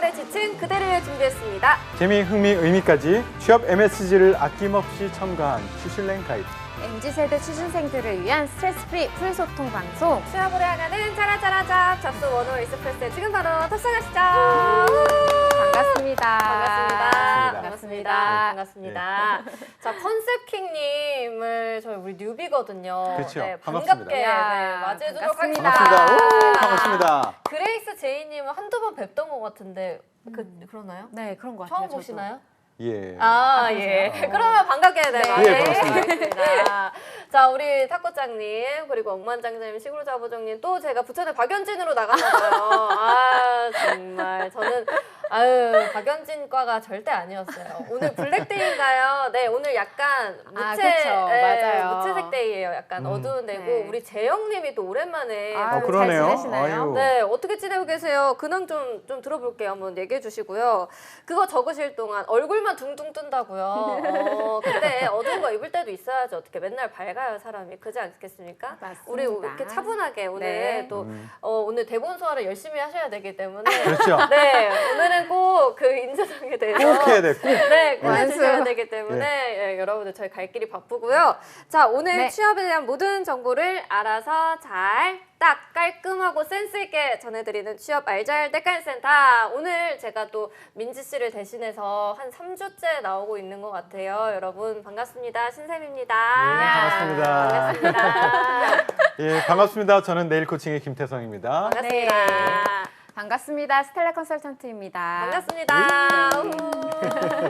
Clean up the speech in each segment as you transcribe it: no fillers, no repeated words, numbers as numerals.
생활에 지친 그대를 준비했습니다. 재미, 흥미, 의미까지 취업 MSG를 아낌없이 첨가한 추실랭 가이드. MZ세대 취준생들을 위한 스트레스 프리 풀소통 방송. 취업으로 향하는 짜라짜라잡 접수 원호 익스프레스 지금 바로 탑승하시죠. 반갑습니다. 반갑습니다. 반갑습니다. 자, 컨셉킹님을 우리 뉴비거든요. 그렇죠. 네, 반갑습니다. 반갑게 맞이해주도록 반갑습니다. 하겠습니다. 반갑습니다. 오, 반갑습니다. 그레이스 제이님은 한두 번 뵙던 것 같은데 그러나요? 네, 그런 것 같아요. 처음 저도. 보시나요? 예. 아, 예. 그러면 반갑게 예, 반갑습니다. 자, 우리 탁구장님, 그리고 억만장자님, 시구로자부장님, 또 제가 부천의 박연진으로 나갔나봐요. 아, 정말. 저는, 박연진과가 절대 아니었어요. 오늘 블랙데이인가요? 네, 오늘 약간 그쵸. 맞아요. 무채색 데이예요. 약간 어두운 데고, 네. 우리 재영님이 또 오랜만에. 잘 그러네요. 지내시나요? 아유. 네, 어떻게 지내고 계세요? 근황 좀 들어볼게요. 한번 얘기해 주시고요. 그거 적으실 동안 얼굴만 둥둥 뜬다고요. 근데 어두운 거 입을 때도 있어야죠. 어떻게 맨날 밝아요, 사람이. 그지 않겠습니까? 맞습니다. 우리 이렇게 차분하게 오늘 네. 또 오늘 대본 소화를 열심히 하셔야 되기 때문에 그렇죠. 네, 오늘은 꼭 그 인재상에 대해서 꼭 해야 돼, 꼭. 네, 꼭 완수. 해주셔야 되기 때문에 예, 여러분들 저희 갈 길이 바쁘고요. 자, 오늘 네. 취업에 대한 모든 정보를 알아서 잘 딱 깔끔하고 센스 있게 전해드리는 취업 알잘 대깔센터. 오늘 제가 또 민지 씨를 대신해서 한 3주째 나오고 있는 것 같아요. 여러분 반갑습니다. 신샘입니다. 네, 반갑습니다. 반갑습니다. 예, 반갑습니다. 저는 내일 코칭의 김태성입니다. 반갑습니다. 반갑습니다. 스텔라 컨설턴트입니다. 반갑습니다.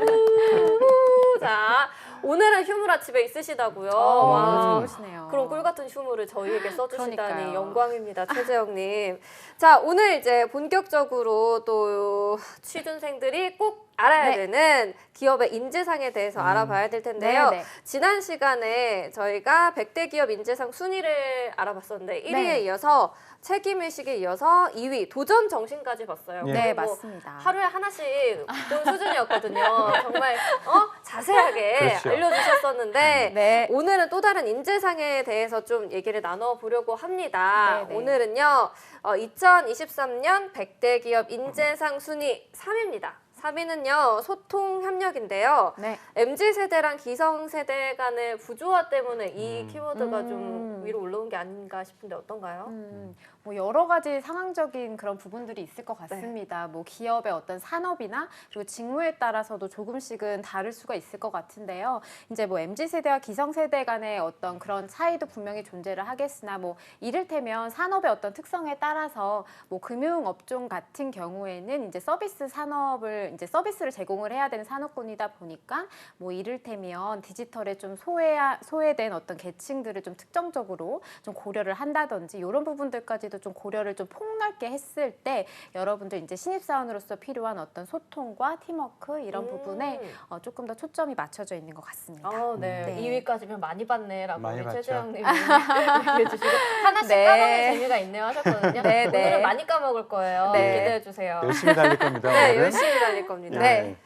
우. 자, 오늘은 휴무라 집에 있으시다고요. 와. 좋으시네요. 그런 꿀 같은 휴무를 저희에게 써주시다니 그러니까요. 영광입니다, 최재영님. 자, 오늘 이제 본격적으로 또 취준생들이 꼭 알아야 네. 되는 기업의 인재상에 대해서 알아봐야 될 텐데요. 네, 네. 지난 시간에 저희가 100대 기업 인재상 순위를 알아봤었는데 1위에 네. 이어서 책임의식에 이어서 2위 도전 정신까지 봤어요. 예. 네, 뭐 맞습니다. 하루에 하나씩 본 수준이었거든요. 정말 자세하게 그렇죠. 알려주셨었는데 네. 오늘은 또 다른 인재상에 대해서 좀 얘기를 나눠보려고 합니다. 네, 네. 오늘은요 2023년 100대 기업 인재상 순위 3위입니다. 3위는요 소통협력인데요. 네. MZ세대랑 기성세대 간의 부조화 때문에 이 키워드가 음. 좀 위로 올라온 게 아닌가 싶은데 어떤가요? 뭐 여러 가지 상황적인 그런 부분들이 있을 것 같습니다. 뭐 기업의 어떤 산업이나 그리고 직무에 따라서도 조금씩은 다를 수가 있을 것 같은데요. 이제 뭐 MZ세대와 기성세대 간의 어떤 그런 차이도 분명히 존재를 하겠으나 뭐 이를테면 산업의 어떤 특성에 따라서 뭐 금융업종 같은 경우에는 이제 서비스 산업을 이제 서비스를 제공을 해야 되는 산업군이다 보니까 뭐 이를테면 디지털에 좀 소외된 어떤 계층들을 좀 특정적으로 좀 고려를 한다든지 이런 부분들까지도 좀 고려를 좀 폭넓게 했을 때 여러분들 이제 신입사원으로서 필요한 어떤 소통과 팀워크 이런 부분에 조금 더 초점이 맞춰져 있는 것 같습니다. 네. 네. 2위까지면 많이 봤네라고 많이 우리 봤죠. 최재영님이 얘기해 주시고 하나씩 네. 까먹는 재미가 있네요 하셨거든요. 네, 오늘은 네. 많이 까먹을 거예요. 네. 기대해 주세요. 열심히 달릴 겁니다. 네, 오늘은. 열심히 달릴 겁니다. 네.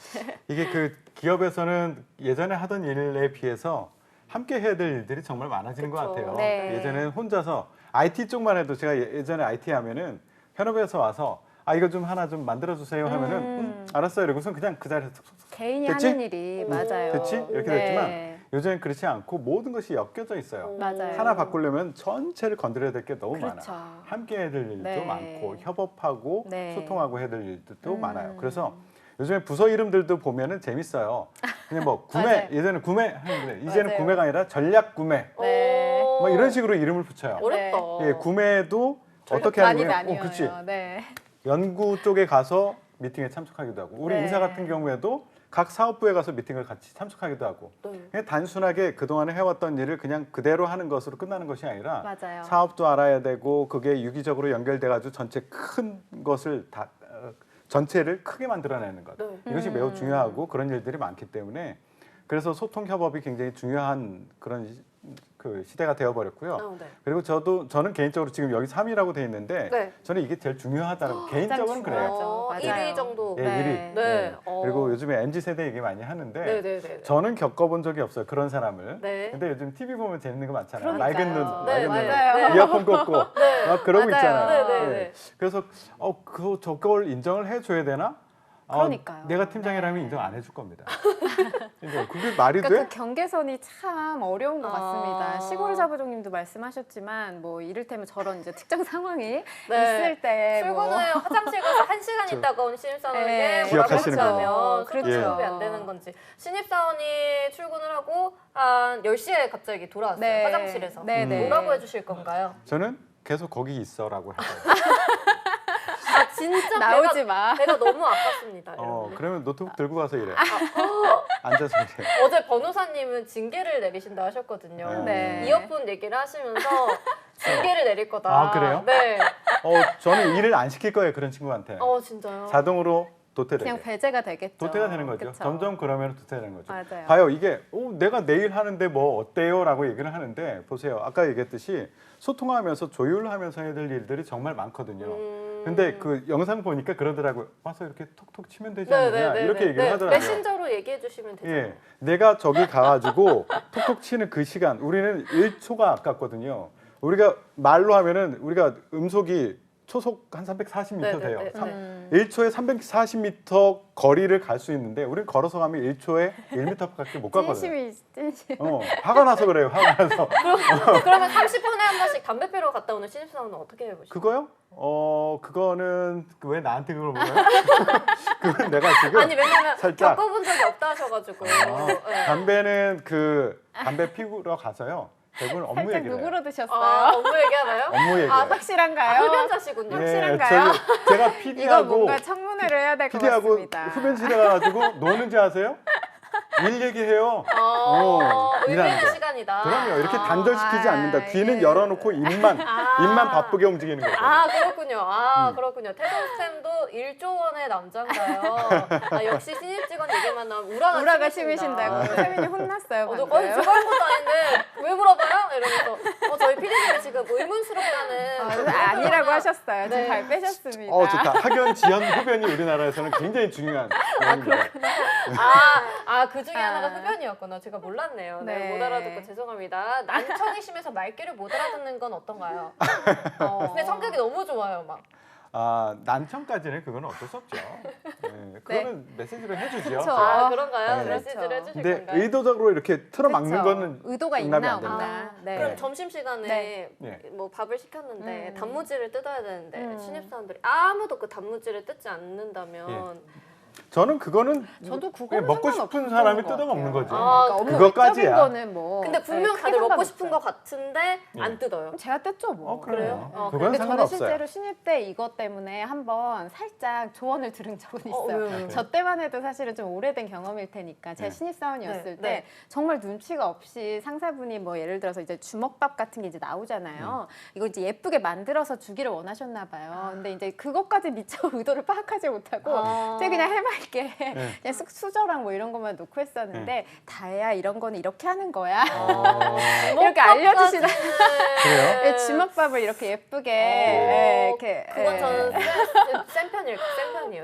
이게 그 기업에서는 예전에 하던 일에 비해서 함께 해야 될 일들이 정말 많아지는 것 그쵸. 같아요. 네. 예전에는 혼자서 IT 쪽만 해도 제가 예전에 IT 하면은 현업에서 와서 이거 좀 하나 좀 만들어 주세요 하면은 알았어요 이러고서 그냥 그 자리에서 쏙쏙쏙 개인이 됐지? 하는 일이 맞아요. 됐지? 이렇게 네. 됐지만 요즘엔 그렇지 않고 모든 것이 엮여져 있어요. 맞아요. 하나 바꾸려면 전체를 건드려야 될 게 너무 그렇죠. 많아. 함께 해야 될 일도 네. 많고 협업하고 네. 소통하고 해야 될 일도 많아요. 그래서 요즘에 부서 이름들도 보면은 재밌어요. 그냥 뭐 구매, 맞아요. 예전에 구매 하는데 이제는 맞아요. 구매가 아니라 전략 구매 네. 뭐 이런 식으로 이름을 붙여요. 어렵다. 예, 구매도 어떻게 많이 하냐면 나뉘어요. 그렇지. 네. 연구 쪽에 가서 미팅에 참석하기도 하고 우리 네. 인사 같은 경우에도 각 사업부에 가서 미팅을 같이 참석하기도 하고 네. 그냥 단순하게 그동안에 해왔던 일을 그냥 그대로 하는 것으로 끝나는 것이 아니라 맞아요. 사업도 알아야 되고 그게 유기적으로 연결돼 가지고 전체 큰 것을 다 전체를 크게 만들어내는 것 네. 이것이 매우 중요하고 그런 일들이 많기 때문에 그래서 소통 협업이 굉장히 중요한 그런 그 시대가 되어버렸고요. 네. 그리고 저는 개인적으로 지금 여기 3위라고 돼 있는데 네. 저는 이게 제일 중요하다고 개인적으로는 그래요. 맞아요. 1위 정도. 예, 네. 1위. 네. 그리고 요즘에 MZ 세대 얘기 많이 하는데 네네네. 저는 겪어본 적이 없어요. 그런 사람을. 네. 근데 요즘 TV 보면 재밌는 거 많잖아요. 그러니까요. 맑은 눈, 네, 맑은 맞아요. 눈, 이어폰 꽂고 막 그러고 맞아요. 있잖아요. 네네네. 그래서 저걸 인정을 해줘야 되나? 그러니까요. 내가 팀장이라면 네. 인정 안 해줄 겁니다. 그러니까 그게 말이 그러니까 돼? 그 경계선이 참 어려운 것 아. 같습니다. 시골 자부종님도 말씀하셨지만 뭐 이를테면 저런 이제 특정 상황이 네. 있을 때 뭐. 출근을 화장실 가서 1시간 저- 있다가 온 신입사원에게 네. 뭐라고 기억하시는 하면 거예요. 수급이 예. 안 되는 건지. 신입사원이 출근을 하고 한 10시에 갑자기 돌아왔어요. 네. 화장실에서. 네, 네. 뭐라고 해주실 건가요? 저는 계속 거기 있어라고 할 거예요. 아 진짜 나오지 마. 배가 너무 아팠습니다. 이러면. 그러면 노트북 들고 가서 일해. 앉아서 일해. 어제 변호사님은 징계를 내리신다 하셨거든요. 네. 이어폰 얘기를 하시면서 징계를 내릴 거다. 아, 그래요? 네. 저는 일을 안 시킬 거예요 그런 친구한테. 진짜요? 자동으로 도태되게. 그냥 배제가 되겠죠. 도태가 되는 거죠. 그쵸? 점점 그러면 도태가 되는 거죠. 맞아요. 봐요, 이게 내가 내일 하는데 뭐 어때요?라고 얘기를 하는데 보세요. 아까 얘기했듯이 소통하면서 조율하면서 해야 될 일들이 정말 많거든요. 근데 그 영상 보니까 그러더라고요. 와서 이렇게 톡톡 치면 되지 않느냐 이렇게 얘기를 하더라고요. 메신저로 얘기해 주시면 되죠. 예, 내가 저기 가가지고 톡톡 치는 그 시간 우리는 1초가 아깝거든요. 우리가 말로 하면은 우리가 음속이 초속 한 340m 네, 네, 돼요. 네, 음. 1초에 340m 거리를 갈 수 있는데 우린 걸어서 가면 1초에 1m밖에 못 가거든요. 찐심. 화가 나서 그래요. 화가 나서. 그러면 30분에 한 번씩 담배 피러 갔다 오는 신입사원은 어떻게 해보시죠? 그거요? 그거는 왜 나한테 그걸 물어요? 그건 내가 지금 아니 왜냐면 살짝- 겪어본 적이 없다 하셔가지고. 네. 담배는 담배 피우러 가서요. 대부분 업무 살짝 얘기를 해요. 누구로 드셨어요? 업무 얘기하나요? 업무 얘기예요. 확실한가요? 흡연자시군요. 확실한가요? 제가 이거 PD하고 뭔가 청문회를 해야 될 것 PD하고 같습니다. 흡연실에 가가지고 노는지 아세요? 일 얘기해요. 일하는 의외의 거. 시간이다. 그럼요. 이렇게 아, 단절시키지 않는다. 귀는 예. 열어놓고 입만 바쁘게 움직이는 거죠. 그렇군요. 그렇군요. 태동쌤도 1조 원의 남자인가요? 역시 신입 직원 얘기만 나오면 우라가 심으신다고 세민이 혼났어요. 방금. 제가 한 것도 아닌데 왜 물어봐요? 이러면서 저희 PD님이 지금 의문스럽다는 아니라고 하셨어요. 지금 네. 발 빼셨습니다. 좋다. 학연, 지연, 흡연이 우리나라에서는 굉장히 중요한 내용입니다. 그 중에 하나가 흡연이었구나. 제가 몰랐네요. 네, 네. 못 알아듣고 죄송합니다. 난청이 심해서 말귀를 못 알아듣는 건 어떤가요? 근데 성격이 너무 좋아요, 막. 난청까지는 그건 어쩔 수 없죠. 네, 그거는 메시지로 해주죠. 그쵸. 그런가요? 네. 메시지를 해주실 근데 건가요? 의도적으로 이렇게 틀어막는 그쵸. 거는 의도가 용납이 있나 안 됩니다. 없나. 네. 그럼 점심시간에 네. 뭐 밥을 시켰는데 음. 단무지를 뜯어야 되는데 음. 신입사원들이 아무도 그 단무지를 뜯지 않는다면 저는 그거는 저도 그냥 그거는 먹고 싶은 사람이 뜯어먹는 거지. 아, 그러니까 그것까지야. 업무적인 거는 뭐. 근데 분명 네, 다들 크게 먹고 싶은 것 상관없어요. 같은데 예. 안 뜯어요. 제가 뜯죠 뭐. 그래요? 그래요? 그건 근데 저는 상관없어요. 실제로 신입 때 이것 때문에 한번 살짝 조언을 들은 적은 있어요. 왜요? 저 때만 해도 사실은 좀 오래된 경험일 테니까 제가 네. 신입사원이었을 네, 때 네. 정말 눈치가 없이 상사분이 뭐 예를 들어서 이제 주먹밥 같은 게 이제 나오잖아요. 이거 이제 예쁘게 만들어서 주기를 원하셨나 봐요. 근데 이제 그것까지 미처 의도를 파악하지 못하고 제가 그냥 해맑게 그냥 수저랑 뭐 이런 것만 놓고 했었는데 다혜야 이런 거는 이렇게 하는 거야. 이렇게 알려주시나. 그래요? 네, 주먹밥을 이렇게 예쁘게 예, 이렇게 그건 예. 저는 센 편이에요.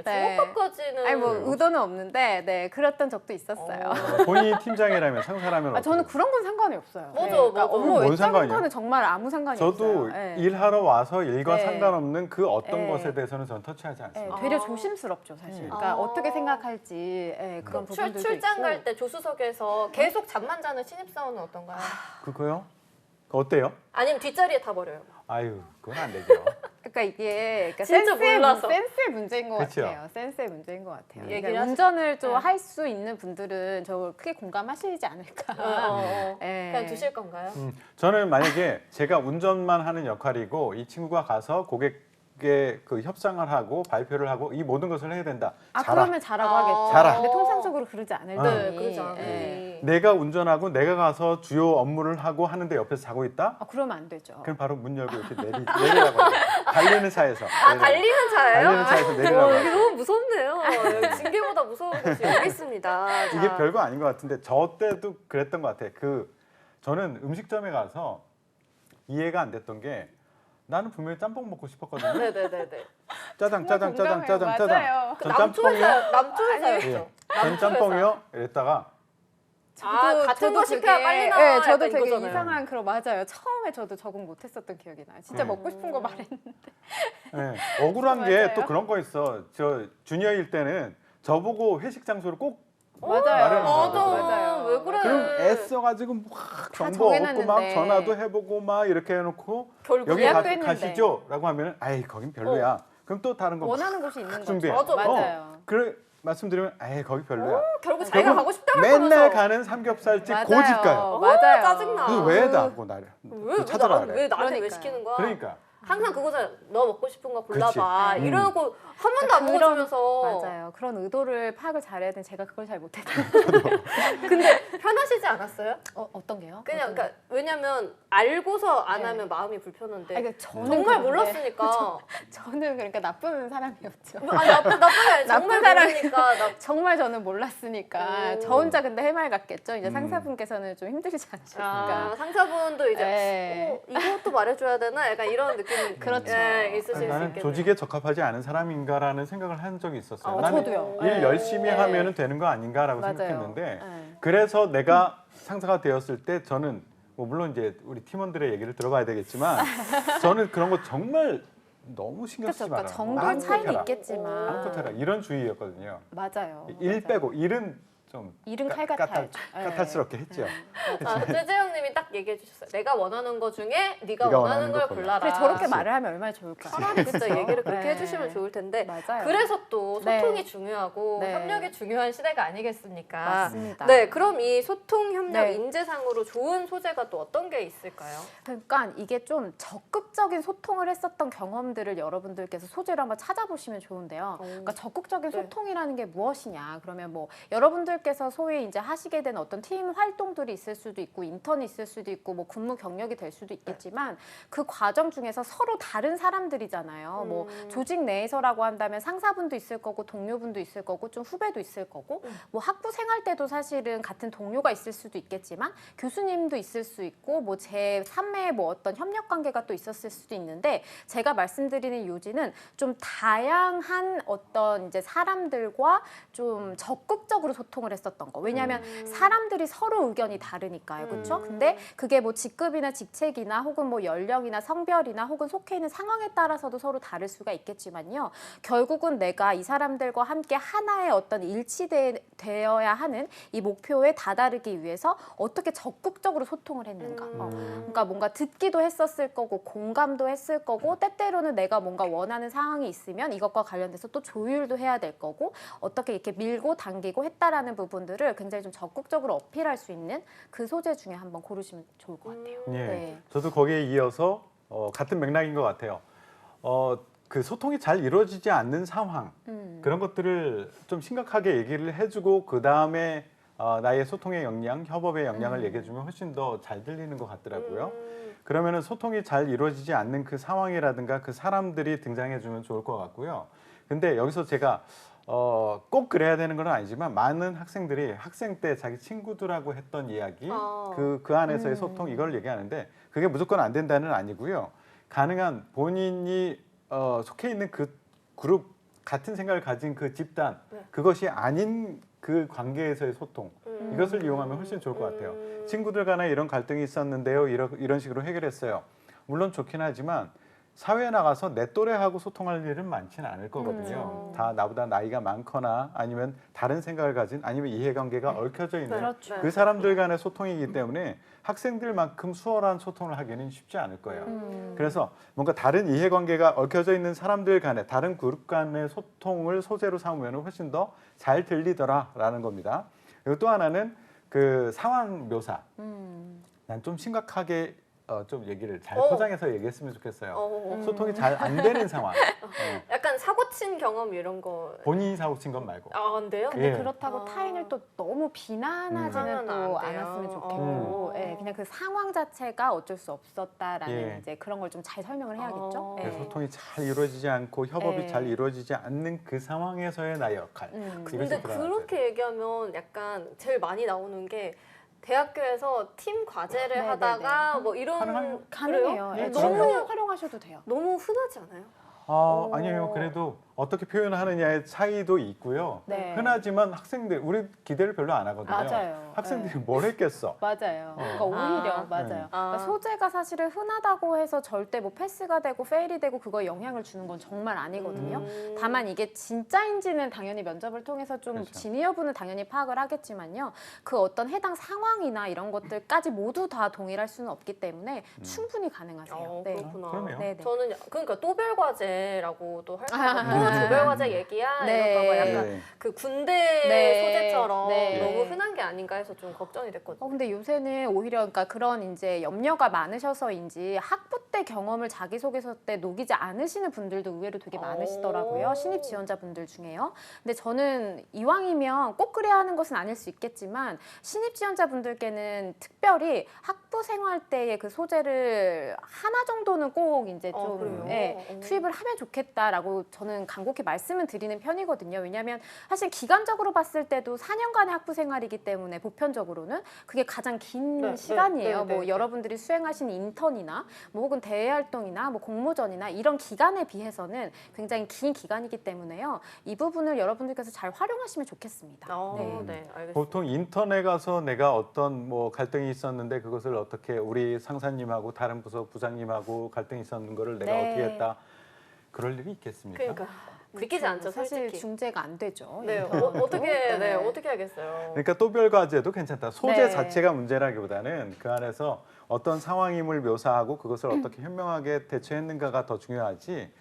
네. 주먹밥까지는 아니 뭐 의도는 없는데 네 그랬던 적도 있었어요. 본인이 팀장이라면 상사라면 저는 어때요? 그런 건 상관이 없어요. 맞아, 그러니까 맞아. 업무 뭔 외적인 상관이야? 거는 정말 아무 상관이 저도 없어요. 예. 일하러 와서 일과 네. 상관없는 그 어떤 네. 것에 대해서는 전 터치하지 예, 않습니다. 되려 아. 조심스럽죠 사실. 음. 그러니까 아. 어떻게 생각할지 예, 그런 부분들도 출장 있고. 갈 때 조수석에서 계속 잠만 자는 신입사원은 어떤가요? 그거요? 어때요? 아니면 뒷자리에 다 버려요? 아유, 그건 안 되죠. 그러니까 이게 그러니까 진짜 몰라서. 센스의 문제인 것 그쵸? 같아요. 센스의 문제인 것 같아요. 얘기를 그러니까 하시- 운전을 좀 네. 할 수 있는 분들은 저 크게 공감하시지 않을까. 예. 그냥 두실 건가요? 저는 만약에 제가 운전만 하는 역할이고 이 친구가 가서 고객에 그 협상을 하고 발표를 하고 이 모든 것을 해야 된다. 아 자라. 그러면 잘하고 아. 하겠죠. 자라. 근데 통상적으로 그러지 않을 네, 테니. 그러지 않아요. 예. 내가 운전하고 내가 가서 주요 업무를 하고 하는데 옆에서 자고 있다? 아 그러면 안 되죠. 그럼 바로 문 열고 이렇게 내리라고 해요. 달리는 차에서. 달리는 차예요? 달리는 차에서 내리라고 이게 해요. 너무 무섭네요. 여기 징계보다 무서운 곳이 여기 있습니다. 이게 자. 별거 아닌 것 같은데 저 때도 그랬던 것 같아요. 저는 음식점에 가서 이해가 안 됐던 게 나는 분명히 짬뽕 먹고 싶었거든요. 네네네네. 짜장. 정말 공감해요. 맞아요. 전 짬뽕이요. 남쪽에서였죠. 예. 전 짬뽕이요. 이랬다가 같은 거 그게- 시켜야 빨리 나와. 네, 저도 약간 되게 이거잖아요. 이상한 그런 맞아요. 처음에 저도 적응 못했었던 기억이 나요. 진짜 네. 먹고 싶은 거 말했는데. 예, 억울한 게 맞아요. 또 그런 거 있어. 저 주니어일 때는 저보고 회식 장소를 꼭 맞아요. 맞아. 맞아요. 왜 그래? 그럼 애써가지고 막 다 정보 얻고 막 정해놨는데. 전화도 해보고 막 이렇게 해놓고 결국 여기 예약도 했는데. 가시죠?라고 하면은 아이 거긴 별로야. 그럼 또 다른 거 원하는 곳이 있는 거죠. 준비해. 맞아, 맞아. 맞아요. 그래 말씀드리면 아이 거기 별로야. 결국 자기가 가고 싶다고 맨날 가는 삼겹살집 맞아요. 고집 가요. 맞아요. 짜증나. 그래서 왜 나고 나를 왜 찾아라 왜 그래. 나한테 왜 그러니까요. 시키는 거야? 그러니까 항상 그거잖아. 너 먹고 싶은 거 골라봐. 그치. 이러고 한 번도 안 그런- 먹어주면서. 맞아요. 그런 의도를 파악을 잘해야 되는데 제가 그걸 잘 못했어요. 근데 편하시지 않았어요? 어떤 게요? 그냥 어떤 그러니까 왜냐면 알고서 안 네. 하면 마음이 불편한데 아니, 그러니까 저는 정말 그런데 몰랐으니까. 저는 그러니까 나쁜 사람이었죠. 아니 나쁜 게 아니라 정말 나쁜 사람이- 모르니까 나 정말 저는 몰랐으니까 오. 저 혼자 근데 해맑았겠죠. 이제 상사분께서는 좀 힘들지 않으셨을까. 상사분도 이제 네. 이것도 말해줘야 되나? 약간 이런 느낌이 그렇죠. 있으실 수 나는 있겠네요. 조직에 적합하지 않은 사람인가라는 생각을 한 적이 있었어요. 아, 나는 저도요. 일 네. 열심히 네. 하면은 되는 거 아닌가라고 맞아요. 생각했는데 네. 그래서 내가 상사가 되었을 때 저는 뭐 물론 이제 우리 팀원들의 얘기를 들어봐야 되겠지만 저는 그런 거 정말 너무 신경 쓰지 그렇죠. 마라. 그러니까 정도의 마음껏 차이는 해라. 있겠지만 마음껏 해라. 이런 주의였거든요. 맞아요. 일 맞아요. 빼고 일은 좀 일은 칼 같아요. 까탈스럽게 했죠. 최재형님이 딱 얘기해 주셨어요. 내가 원하는 거 중에 네가 네가 원하는 원하는 걸 거 골라라. 그래 저렇게 말을 하면 얼마나 좋을까. 차라리 진짜 얘기를 그렇게 네. 해주시면 좋을 텐데 맞아요. 그래서 또 네. 소통이 중요하고 네. 협력이 중요한 시대가 아니겠습니까? 맞습니다. 네, 그럼 이 소통 협력 네. 인재상으로 좋은 소재가 또 어떤 게 있을까요? 그러니까 이게 좀 적극적인 소통을 했었던 경험들을 여러분들께서 소재로 한번 찾아보시면 좋은데요. 그러니까 적극적인 네. 소통이라는 게 무엇이냐? 그러면 뭐 여러분들께서 소위 이제 하시게 된 어떤 팀 활동들이 있을 수도 있고 인턴이 있을 수도 있고 뭐 근무 경력이 될 수도 있겠지만 그 과정 중에서 서로 다른 사람들이잖아요. 뭐 조직 내에서라고 한다면 상사분도 있을 거고 동료분도 있을 거고 좀 후배도 있을 거고 뭐 학부 생활 때도 사실은 같은 동료가 있을 수도 있겠지만 교수님도 있을 수 있고 뭐 제 3매의 뭐 어떤 협력 관계가 또 있었을 수도 있는데 제가 말씀드리는 요지는 좀 다양한 어떤 이제 사람들과 좀 적극적으로 소통을 했었던 거. 왜냐하면 사람들이 서로 의견이 다르니까요. 그렇죠? 근데 그게 뭐 직급이나 직책이나 혹은 뭐 연령이나 성별이나 혹은 속해 있는 상황에 따라서도 서로 다를 수가 있겠지만요. 결국은 내가 이 사람들과 함께 하나의 어떤 일치되어야 하는 이 목표에 다다르기 위해서 어떻게 적극적으로 소통을 했는가. 그러니까 뭔가 듣기도 했었을 거고 공감도 했을 거고 때때로는 내가 뭔가 원하는 상황이 있으면 이것과 관련돼서 또 조율도 해야 될 거고 어떻게 이렇게 밀고 당기고 했다라는 부분들을 굉장히 좀 적극적으로 어필할 수 있는 그 소재 중에 한번 고르시면 좋을 것 같아요. 예, 네. 저도 거기에 이어서 같은 맥락인 것 같아요. 그 소통이 잘 이루어지지 않는 상황 그런 것들을 좀 심각하게 얘기를 해주고 그 다음에 나의 소통의 역량, 협업의 역량을 얘기해주면 훨씬 더 잘 들리는 것 같더라고요. 그러면은 소통이 잘 이루어지지 않는 그 상황이라든가 그 사람들이 등장해주면 좋을 것 같고요. 근데 여기서 제가 꼭 그래야 되는 건 아니지만 많은 학생들이 학생 때 자기 친구들하고 했던 이야기 그 안에서의 소통 이걸 얘기하는데 그게 무조건 안 된다는 아니고요. 가능한 본인이 속해 있는 그 그룹 같은 생각을 가진 그 집단 그것이 아닌 그 관계에서의 소통 이것을 이용하면 훨씬 좋을 것 같아요. 친구들 간에 이런 갈등이 있었는데요. 이런 식으로 해결했어요. 물론 좋긴 하지만 사회에 나가서 내 또래하고 소통할 일은 많지는 않을 거거든요. 다 나보다 나이가 많거나 아니면 다른 생각을 가진 아니면 이해관계가 얽혀져 있는 그렇죠. 그 사람들 간의 소통이기 때문에 학생들만큼 수월한 소통을 하기는 쉽지 않을 거예요. 그래서 뭔가 다른 이해관계가 얽혀져 있는 사람들 간의 다른 그룹 간의 소통을 소재로 삼으면 훨씬 더 잘 들리더라라는 겁니다. 그리고 또 하나는 그 상황 묘사. 난 좀 심각하게 좀 얘기를 잘 포장해서 얘기했으면 좋겠어요. 소통이 잘 안 되는 상황. 약간 사고 친 경험 이런 거. 본인이 사고 친 건 말고. 안 돼요? 근데 예. 그렇다고 타인을 또 너무 비난하지는 안 또 돼요. 않았으면 좋겠고 예, 그냥 그 상황 자체가 어쩔 수 없었다라는 예. 이제 그런 걸 좀 잘 설명을 해야겠죠. 네. 예. 소통이 잘 이루어지지 않고 협업이 예. 잘 이루어지지 않는 그 상황에서의 나의 역할. 근데 이것이 드러나죠. 그렇게 얘기하면 약간 제일 많이 나오는 게 대학교에서 팀 과제를 네네네. 하다가 뭐 이런 가능한- 가능해요. 예, 예, 그럼요. 충분히 활용하셔도 돼요. 너무 흔하지 않아요? 아니에요. 그래도 어떻게 표현하느냐의 차이도 있고요. 네. 흔하지만 학생들 우리 기대를 별로 안 하거든요. 맞아요. 학생들이 네. 뭘 했겠어? 맞아요. 그러니까 오히려 아. 맞아요. 네. 그러니까 소재가 사실은 흔하다고 해서 절대 뭐 패스가 되고 페일이 되고 그거에 영향을 주는 건 정말 아니거든요. 다만 이게 진짜인지는 당연히 면접을 통해서 좀 그렇죠. 진위 여부는 당연히 파악을 하겠지만요. 그 어떤 해당 상황이나 이런 것들까지 모두 다 동일할 수는 없기 때문에 충분히 가능하세요. 네. 그렇구나. 그러네요. 네, 네. 저는 그러니까 또별 과제라고도 할까 봐. 또 아. 조별 과제 얘기야 네. 이럴까 봐 약간 네. 그 군대 네. 소재처럼 네. 너무 흔한 게 아닌가 해서 좀 걱정이 됐거든요. 근데 요새는 오히려 그러니까 그런 이제 염려가 많으셔서인지 학부 때 경험을 자기소개서 때 녹이지 않으시는 분들도 의외로 되게 많으시더라고요. 오. 신입 지원자분들 중에요. 근데 저는 이왕이면 꼭 그래야 하는 것은 아닐 수 있겠지만 신입 지원자분들께는 특별히 학부 생활 때의 그 소재를 하나 정도는 꼭 이제 좀 그래요? 예, 투입을 하면 좋겠다라고 저는 간곡히 말씀을 드리는 편이거든요. 왜냐하면 사실 기간적으로 봤을 때도 4년간의 학부 생활이기 때문에 보편적으로는 그게 가장 긴 네, 시간이에요. 네, 네, 뭐 네. 여러분들이 수행하신 인턴이나 뭐 혹은 대외 활동이나 뭐 공모전이나 이런 기간에 비해서는 굉장히 긴 기간이기 때문에요. 이 부분을 여러분들께서 잘 활용하시면 좋겠습니다. 네. 네, 알겠습니다. 보통 인턴에 가서 내가 어떤 뭐 갈등이 있었는데 그것을 어떻게 우리 상사님하고 다른 부서 부장님하고 갈등이 있었는 거를 내가 네. 어떻게 했다. 그럴 일이 있겠습니까? 그러니까 믿기지 않죠, 사실 솔직히. 중재가 안 되죠. 네, 인턴도. 어떻게 네. 어떻게 하겠어요? 그러니까 또별 과제도 괜찮다. 소재 네. 자체가 문제라기보다는 그 안에서 어떤 상황임을 묘사하고 그것을 어떻게 현명하게 대처했는가가 더 중요하지.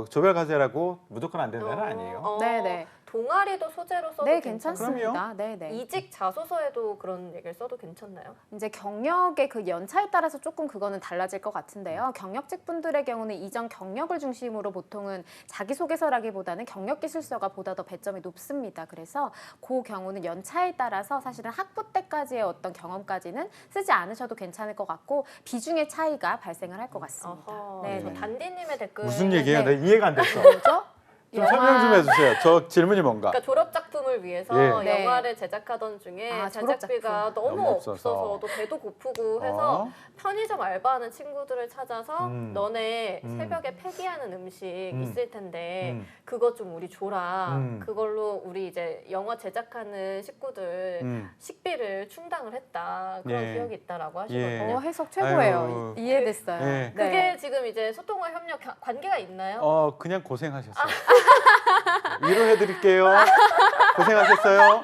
조별 과제라고 무조건 안 된다는 아니에요. 네네. 동아리도 소재로 써도 네, 괜찮아요? 괜찮습니다. 네네. 이직 자소서에도 그런 얘기를 써도 괜찮나요? 이제 경력의 그 연차에 따라서 조금 그거는 달라질 것 같은데요. 경력직 분들의 경우는 이전 경력을 중심으로 보통은 자기소개서라기보다는 경력기술서가 보다 더 배점이 높습니다. 그래서 그 경우는 연차에 따라서 사실은 학부 때까지의 어떤 경험까지는 쓰지 않으셔도 괜찮을 것 같고 비중의 차이가 발생을 할 것 같습니다. 어허, 네, 저 네. 단디님의 댓글 무슨 얘기예요? 네. 내가 이해가 안 됐어. 뭐죠? 좀 설명 좀 해주세요. 저 질문이 뭔가. 그러니까 졸업 작품을 위해서 예. 네. 영화를 제작하던 중에 아, 졸업 제작비가 작품. 너무 너무 없어서 없어서. 또 배도 고프고 해서 어? 편의점 알바하는 친구들을 찾아서 너네 음. 새벽에 폐기하는 음식 음. 있을 텐데 음. 그거 좀 우리 줘라. 음. 그걸로 우리 이제 영화 제작하는 식구들 식비를 충당을 했다. 그런 예. 기억이 있다라고 예. 하시거든요. 해석 최고예요. 아유. 이해됐어요. 네. 그게 지금 이제 소통과 협력 관계가 있나요? 그냥 고생하셨어요. 위로해드릴게요. 고생하셨어요.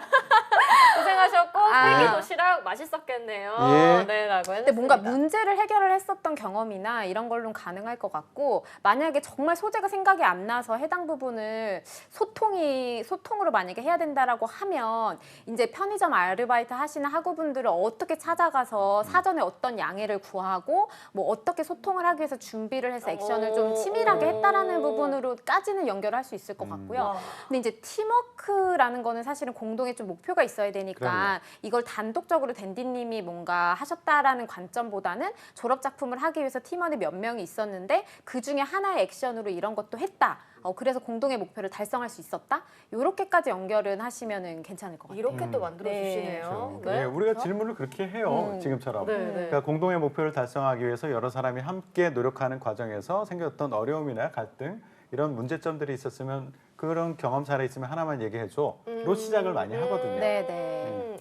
고생하셨고 아. 폐기 도시락 맛있었겠네요. 예. 네라고 근데 뭔가 해놨습니다. 문제를 해결을 했었던 경험이나 이런 걸로는 가능할 것 같고 만약에 정말 소재가 생각이 안 나서 해당 부분을 소통으로 만약에 해야 된다라고 하면 이제 편의점 아르바이트 하시는 학우분들을 어떻게 찾아가서 사전에 어떤 양해를 구하고 뭐 어떻게 소통을 하기 위해서 준비를 해서 액션을 좀 치밀하게 했다라는 부분으로까지는 연결할 수 있을 것 같고요. 와. 근데 이제 팀워크라는 거는 사실은 공동의 좀 목표가 있어야 되니까 그럼요. 이걸 단독적으로 댄디님이 뭔가 하셨다라는 관점보다는 졸업 작품을 하기 위해서 팀원이 몇 명이 있었는데 그 중에 하나의 액션으로 이런 것도 했다. 그래서 공동의 목표를 달성할 수 있었다. 이렇게까지 연결은 하시면은 괜찮을 것 같아요. 이렇게 또 만들어 네. 주시네요. 네, 우리가 질문을 그렇게 해요. 지금처럼. 네, 네. 그러니까 공동의 목표를 달성하기 위해서 여러 사람이 함께 노력하는 과정에서 생겼던 어려움이나 갈등 이런 문제점들이 있었으면 그런 경험 사례 있으면 하나만 얘기해줘로 시작을 많이 하거든요. 네, 네.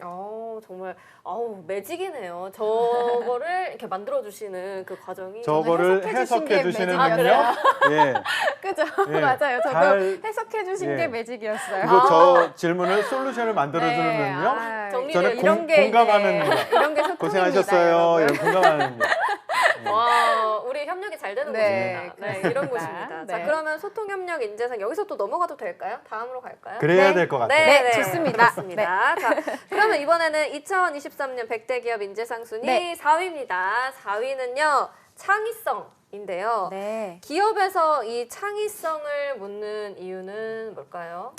정말 매직이네요. 저거를 이렇게 만들어 주시는 그 과정이 저거를 해석해 주신 게 해석해 주시는 매직이었어요. 능력. 예. 그죠? 예. 맞아요. 저도 잘- 해석해 주신 예. 게 매직이었어요. 그리고 저 질문을 솔루션을 만들어주는 네. 능력. 아, 정리를 저는 이런 게 공감하는 이제 이런 게 소통입니다. 고생하셨어요. 여러분. 이런 공감하는 능력. 와, 우리 협력이 잘 되는 네, 곳입니다. 네, 이런 그렇습니다. 곳입니다. 네. 자, 그러면 소통 협력 인재상 여기서 또 넘어가도 될까요? 다음으로 갈까요? 그래야 네. 될 것 같아요. 네, 좋습니다. 그렇습니다. 자, 그러면 이번에는 2023년 100대 기업 인재상 순위 네. 4위입니다. 4위는요. 창의성인데요. 네. 기업에서 이 창의성을 묻는 이유는 뭘까요?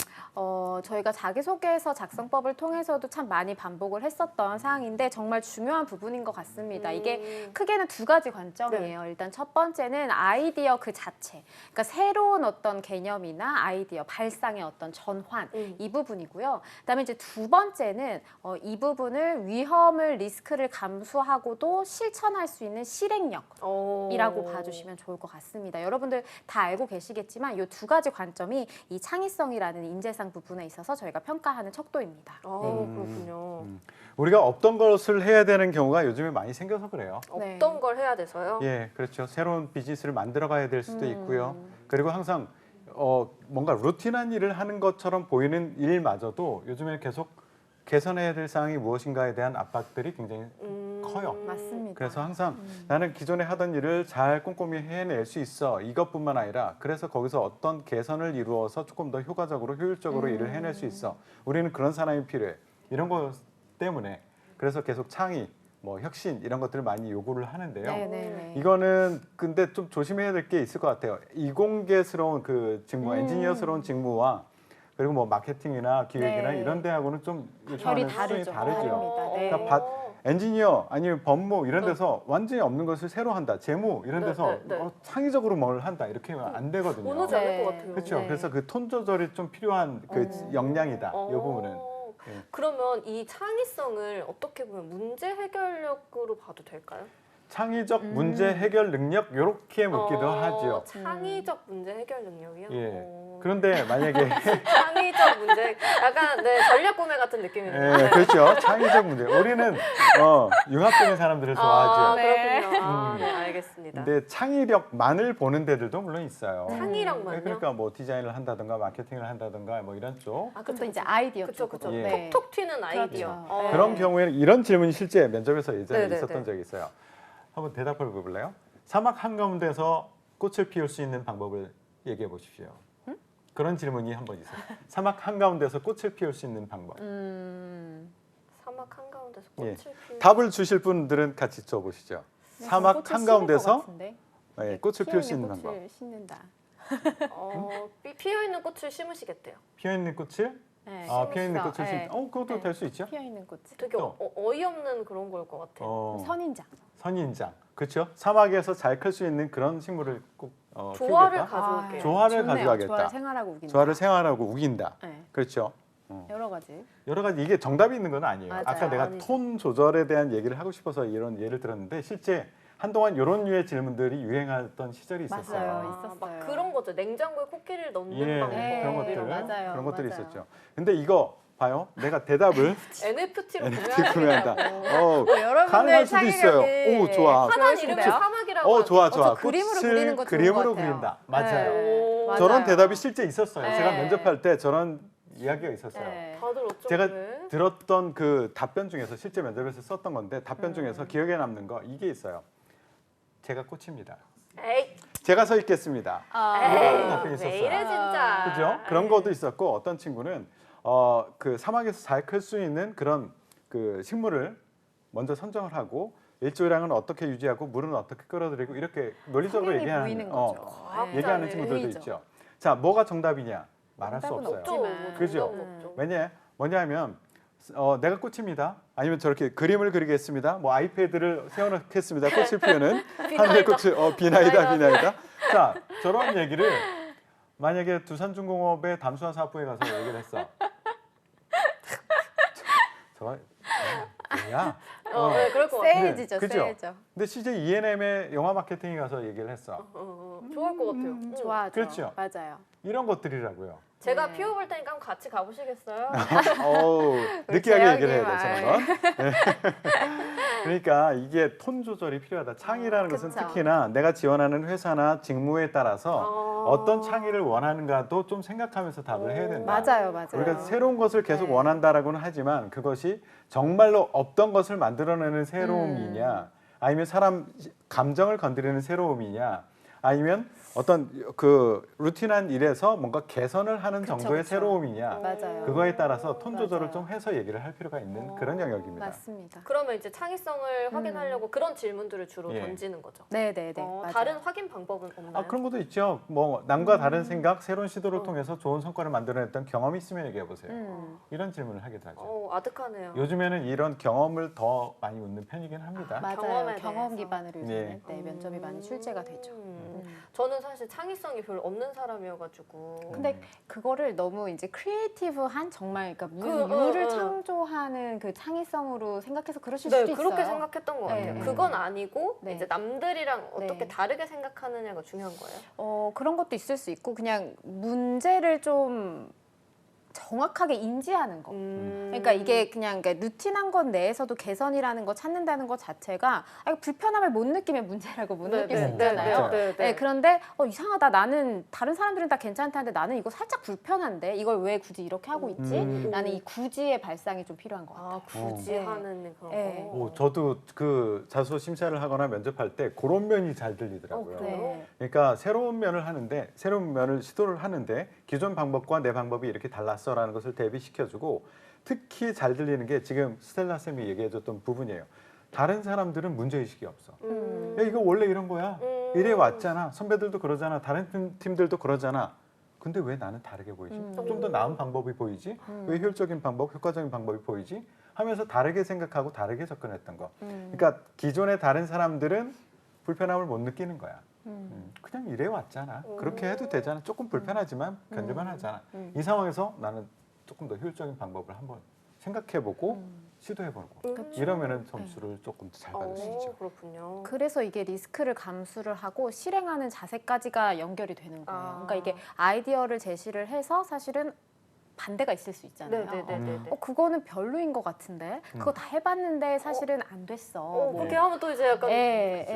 저희가 자기소개서 작성법을 통해서도 참 많이 반복을 했었던 사항인데 정말 중요한 부분인 것 같습니다. 이게 크게는 두 가지 관점이에요. 일단 첫 번째는 아이디어 그 자체, 그러니까 새로운 어떤 개념이나 아이디어, 발상의 어떤 전환 이 부분이고요. 그다음에 이제 두 번째는 이 부분을 위험을 리스크를 감수하고도 실천할 수 있는 실행력이라고 봐주시면 좋을 것 같습니다. 여러분들 다 알고 계시겠지만 이 두 가지 관점이 이 창의성이라는 인재상 부분에 있어서 저희가 평가하는 척도입니다. 그렇군요. 우리가 없던 것을 해야 되는 경우가 요즘에 많이 생겨서 그래요. 네. 어떤 걸 해야 돼서요? 예, 그렇죠. 새로운 비즈니스를 만들어 가야 될 수도 있고요. 그리고 항상 뭔가 루틴한 일을 하는 것처럼 보이는 일마저도 요즘에 계속 개선해야 될 사항이 무엇인가에 대한 압박들이 굉장히 커요. 맞습니다. 그래서 항상 나는 기존에 하던 일을 잘 꼼꼼히 해낼 수 있어. 이것뿐만 아니라 그래서 거기서 어떤 개선을 이루어서 조금 더 효과적으로 효율적으로 일을 해낼 수 있어. 우리는 그런 사람이 필요해. 이런 것 때문에 그래서 계속 창의, 뭐 혁신 이런 것들을 많이 요구를 하는데요. 네네네. 이거는 근데 좀 조심해야 될 게 있을 것 같아요. 이공계스러운 그 직무, 엔지니어스러운 직무와 그리고 뭐 마케팅이나 기획이나 네. 이런 데하고는 좀 결이 요청하는 수준이 다르죠. 다르죠. 다릅니다. 네. 그러니까 엔지니어 아니면 법무 이런 데서 완전히 없는 것을 새로 한다. 재무 이런 네, 데서 네, 네. 창의적으로 뭘 한다. 이렇게 하면 안 되거든요. 원하지 않을 네. 것 같아요. 그렇죠. 네. 그래서 그 톤 조절이 좀 필요한 그 역량이다. 이 부분은. 예. 그러면 이 창의성을 어떻게 보면 문제 해결력으로 봐도 될까요? 창의적 문제 해결 능력 이렇게 묻기도 하죠. 창의적 문제 해결 능력이요? 예. 그런데 만약에 창의적 문제, 약간 네, 전략 구매 같은 느낌이네요. 예, 그렇죠. 창의적 문제. 우리는 융합적인 사람들을 좋아하죠. 네. 그렇군요. 네, 알겠습니다. 근데 창의력만을 보는 데들도 물론 있어요. 창의력만요? 그러니까 뭐 디자인을 한다든가 마케팅을 한다든가 뭐 이런 쪽. 그럼 또 이제 아이디어 그쵸, 쪽으로. 그쵸. 예. 톡톡 튀는 아이디어. 그렇죠. 네. 그런 경우에는 이런 질문이 실제 면접에서 예전에 네네네. 있었던 적이 있어요. 한번 대답해 볼래요? 사막 한가운데서 꽃을 피울 수 있는 방법을 얘기해 보십시오. 그런 질문이 한 번 있어요. 사막 한가운데서 꽃을 피울 수 있는 방법. 사막 한가운데서 예. 꽃을 피우는 답을 주실 분들은 같이 줘보시죠. 사막 한가운데서 예, 꽃을 피울 수 있는 방법. 꽃을 심는다. 피어있는 꽃을 심으시겠대요. 피어 있는 꽃을? 네, 피어 있는 꽃을 네. 그것도 네. 될 수 있죠. 피어 있는 꽃. 되게 또. 어이없는 그런 걸 것 같아요. 선인장. 선인장. 그렇죠. 사막에서 잘 클 수 있는 그런 식물을 꼭 조화를 키우겠다. 가져올게요. 조화를 좋네요. 가져가겠다. 조화를 생활하고 우긴다. 조화를 생활하고 우긴다. 네. 그렇죠. 여러 가지. 여러 가지 이게 정답이 있는 건 아니에요. 맞아요. 아까 내가 아니죠. 톤 조절에 대한 얘기를 하고 싶어서 이런 예를 들었는데 실제 한동안 이런 류의 질문들이 유행하던 시절이 있었어요. 맞아요. 있었어요. 막 그런 거죠. 냉장고에 코끼리를 넣는 예, 방법. 그런 것들, 이런 거. 맞아요. 그런 것들이 맞아요. 있었죠. 근데 이거 봐요. 내가 대답을 NFT로 구매한다. 구매한다. 여러분들 가능할 수도 있어요. 창의력이 오, 좋아. 하나는 이름이 그러신데요? 사막이라고. 좋아. 저 그림으로 꽃을 그리는 거 좋은 그림으로 것 같아요. 그린다. 맞아요. 네, 맞아요. 저런 대답이 실제 있었어요. 네. 제가 면접할 때 저런 이야기가 있었어요. 네. 다들 어쩜 제가 그래? 들었던 그 답변 중에서 실제 면접에서 썼던 건데 답변 중에서 기억에 남는 거 이게 있어요. 제가 꽃입니다. 에이, 제가 서 있겠습니다. 이런 답변이 왜 있었어요. 이래 진짜. 그죠? 그런 것도 있었고 어떤 친구는 그 사막에서 잘 클 수 있는 그런 그 식물을 먼저 선정을 하고 일조량은 어떻게 유지하고 물은 어떻게 끌어들이고 이렇게 논리적으로 성향이 얘기하는 보이는 거죠. 과학자네. 얘기하는 친구들도 의의죠. 있죠. 자, 뭐가 정답이냐? 말할 수 정답은 없어요. 없죠. 뭐 없지만. 그죠? 정답은 없죠. 뭐냐면 내가 꽃입니다. 아니면 저렇게 그림을 그리겠습니다. 뭐 아이패드를 세워놓겠습니다. 꽃을 피우는 하늘의 꽃을 비나이다. 자, 저런 얘기를 만약에 두산중공업의 담수화 사업부에 가서 얘기를 했어. 저거 뭐야? 네, 그럴 것 같아. 세이지죠, 그죠? 세이죠. 근데 CJ ENM의 영화 마케팅에 가서 얘기를 했어. 좋을 것 같아요. 좋아하죠. 그렇죠. 맞아요. 이런 것들이라고요. 제가 네. 피워볼 테니까 한번 같이 가보시겠어요? 어우, 우리 느끼하게 얘기를 해야 재혁이 돼, 저는. 네. 그러니까 이게 톤 조절이 필요하다. 창의라는 것은 그쵸. 특히나 내가 지원하는 회사나 직무에 따라서 어떤 창의를 원하는가도 좀 생각하면서 답을 해야 된다. 맞아요. 우리가 새로운 것을 계속 네. 원한다라고는 하지만 그것이 정말로 없던 것을 만들어내는 새로움이냐 아니면 사람 감정을 건드리는 새로움이냐 아니면 어떤 그 루틴한 일에서 뭔가 개선을 하는 그쵸, 정도의 그쵸. 새로움이냐 맞아요. 그거에 따라서 톤 조절을 맞아요. 좀 해서 얘기를 할 필요가 있는 그런 영역입니다. 맞습니다. 그러면 이제 창의성을 확인하려고 그런 질문들을 주로 예. 던지는 거죠. 네네네. 맞아요. 다른 확인 방법은 없나요? 아 그런 것도 있죠. 뭐 남과 다른 생각, 새로운 시도를 통해서 좋은 성과를 만들어냈던 경험이 있으면 얘기해 보세요. 이런 질문을 하기도 하죠. 아득하네요. 요즘에는 이런 경험을 더 많이 묻는 편이긴 합니다. 맞아요. 경험에 경험 대해서. 기반으로 요즘에 네. 면접이 많이 출제가 되죠. 저는 사실 창의성이 별로 없는 사람이어가지고. 근데 그거를 너무 이제 크리에이티브한 정말 그러니까 그, 유를 응. 창조하는 그 창의성으로 생각해서 그러실 네, 수도 있어요. 그렇게 생각했던 것 같아요. 네. 그건 아니고 네. 이제 남들이랑 어떻게 네. 다르게 생각하느냐가 중요한 거예요. 그런 것도 있을 수 있고 그냥 문제를 좀 정확하게 인지하는 거. 그러니까 이게 그냥 그러니까 루틴한 것 내에서도 개선이라는 거 찾는다는 것 자체가 불편함을 못 느끼면 문제라고 못 느낄 수 있잖아요. 네, 그런데 이상하다. 나는 다른 사람들은 다 괜찮다는데 나는 이거 살짝 불편한데 이걸 왜 굳이 이렇게 하고 있지? 라는 이 굳이의 발상이 좀 필요한 것 같아요. 굳이 네. 하는 그런 네. 거. 저도 그 자소 심사를 하거나 면접할 때 그런 면이 잘 들리더라고요. 그래요? 네. 그러니까 새로운 면을 하는데 새로운 면을 시도를 하는데 기존 방법과 내 방법이 이렇게 달랐어라는 것을 대비시켜주고 특히 잘 들리는 게 지금 스텔라 쌤이 얘기해줬던 부분이에요. 다른 사람들은 문제의식이 없어. 야 이거 원래 이런 거야. 이래 왔잖아. 선배들도 그러잖아. 다른 팀들도 그러잖아. 근데 왜 나는 다르게 보이지? 좀 더 나은 방법이 보이지? 왜 효율적인 방법, 효과적인 방법이 보이지? 하면서 다르게 생각하고 다르게 접근했던 거. 그러니까 기존의 다른 사람들은 불편함을 못 느끼는 거야. 그냥 이래 왔잖아. 그렇게 해도 되잖아. 조금 불편하지만 견딜만 하잖아. 이 상황에서 나는 조금 더 효율적인 방법을 한번 생각해보고 시도해보고 이러면은 점수를 조금 더 잘 받을 수 있죠. 그렇군요. 그래서 이게 리스크를 감수를 하고 실행하는 자세까지가 연결이 되는 거예요. 그러니까 이게 아이디어를 제시를 해서 사실은 반대가 있을 수 있잖아요. 네네네. 그거는 별로인 것 같은데 그거 다 해봤는데 사실은 안 됐어. 뭐. 그렇게 하면 또 이제 약간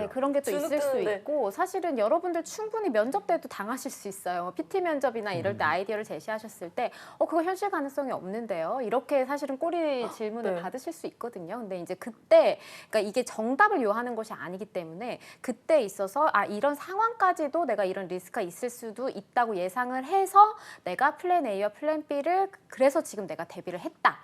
그런 게 또 있을 수 주눅드는데. 있고 사실은 여러분들 충분히 면접 때도 당하실 수 있어요. PT 면접이나 이럴 때 아이디어를 제시하셨을 때 그거 현실 가능성이 없는데요. 이렇게 사실은 꼬리 질문을 네. 받으실 수 있거든요. 근데 이제 그때 그러니까 이게 정답을 요하는 것이 아니기 때문에 그때 있어서 이런 상황까지도 내가 이런 리스크가 있을 수도 있다고 예상을 해서 내가 플랜 A와 플랜 B를 그래서 지금 내가 대비를 했다.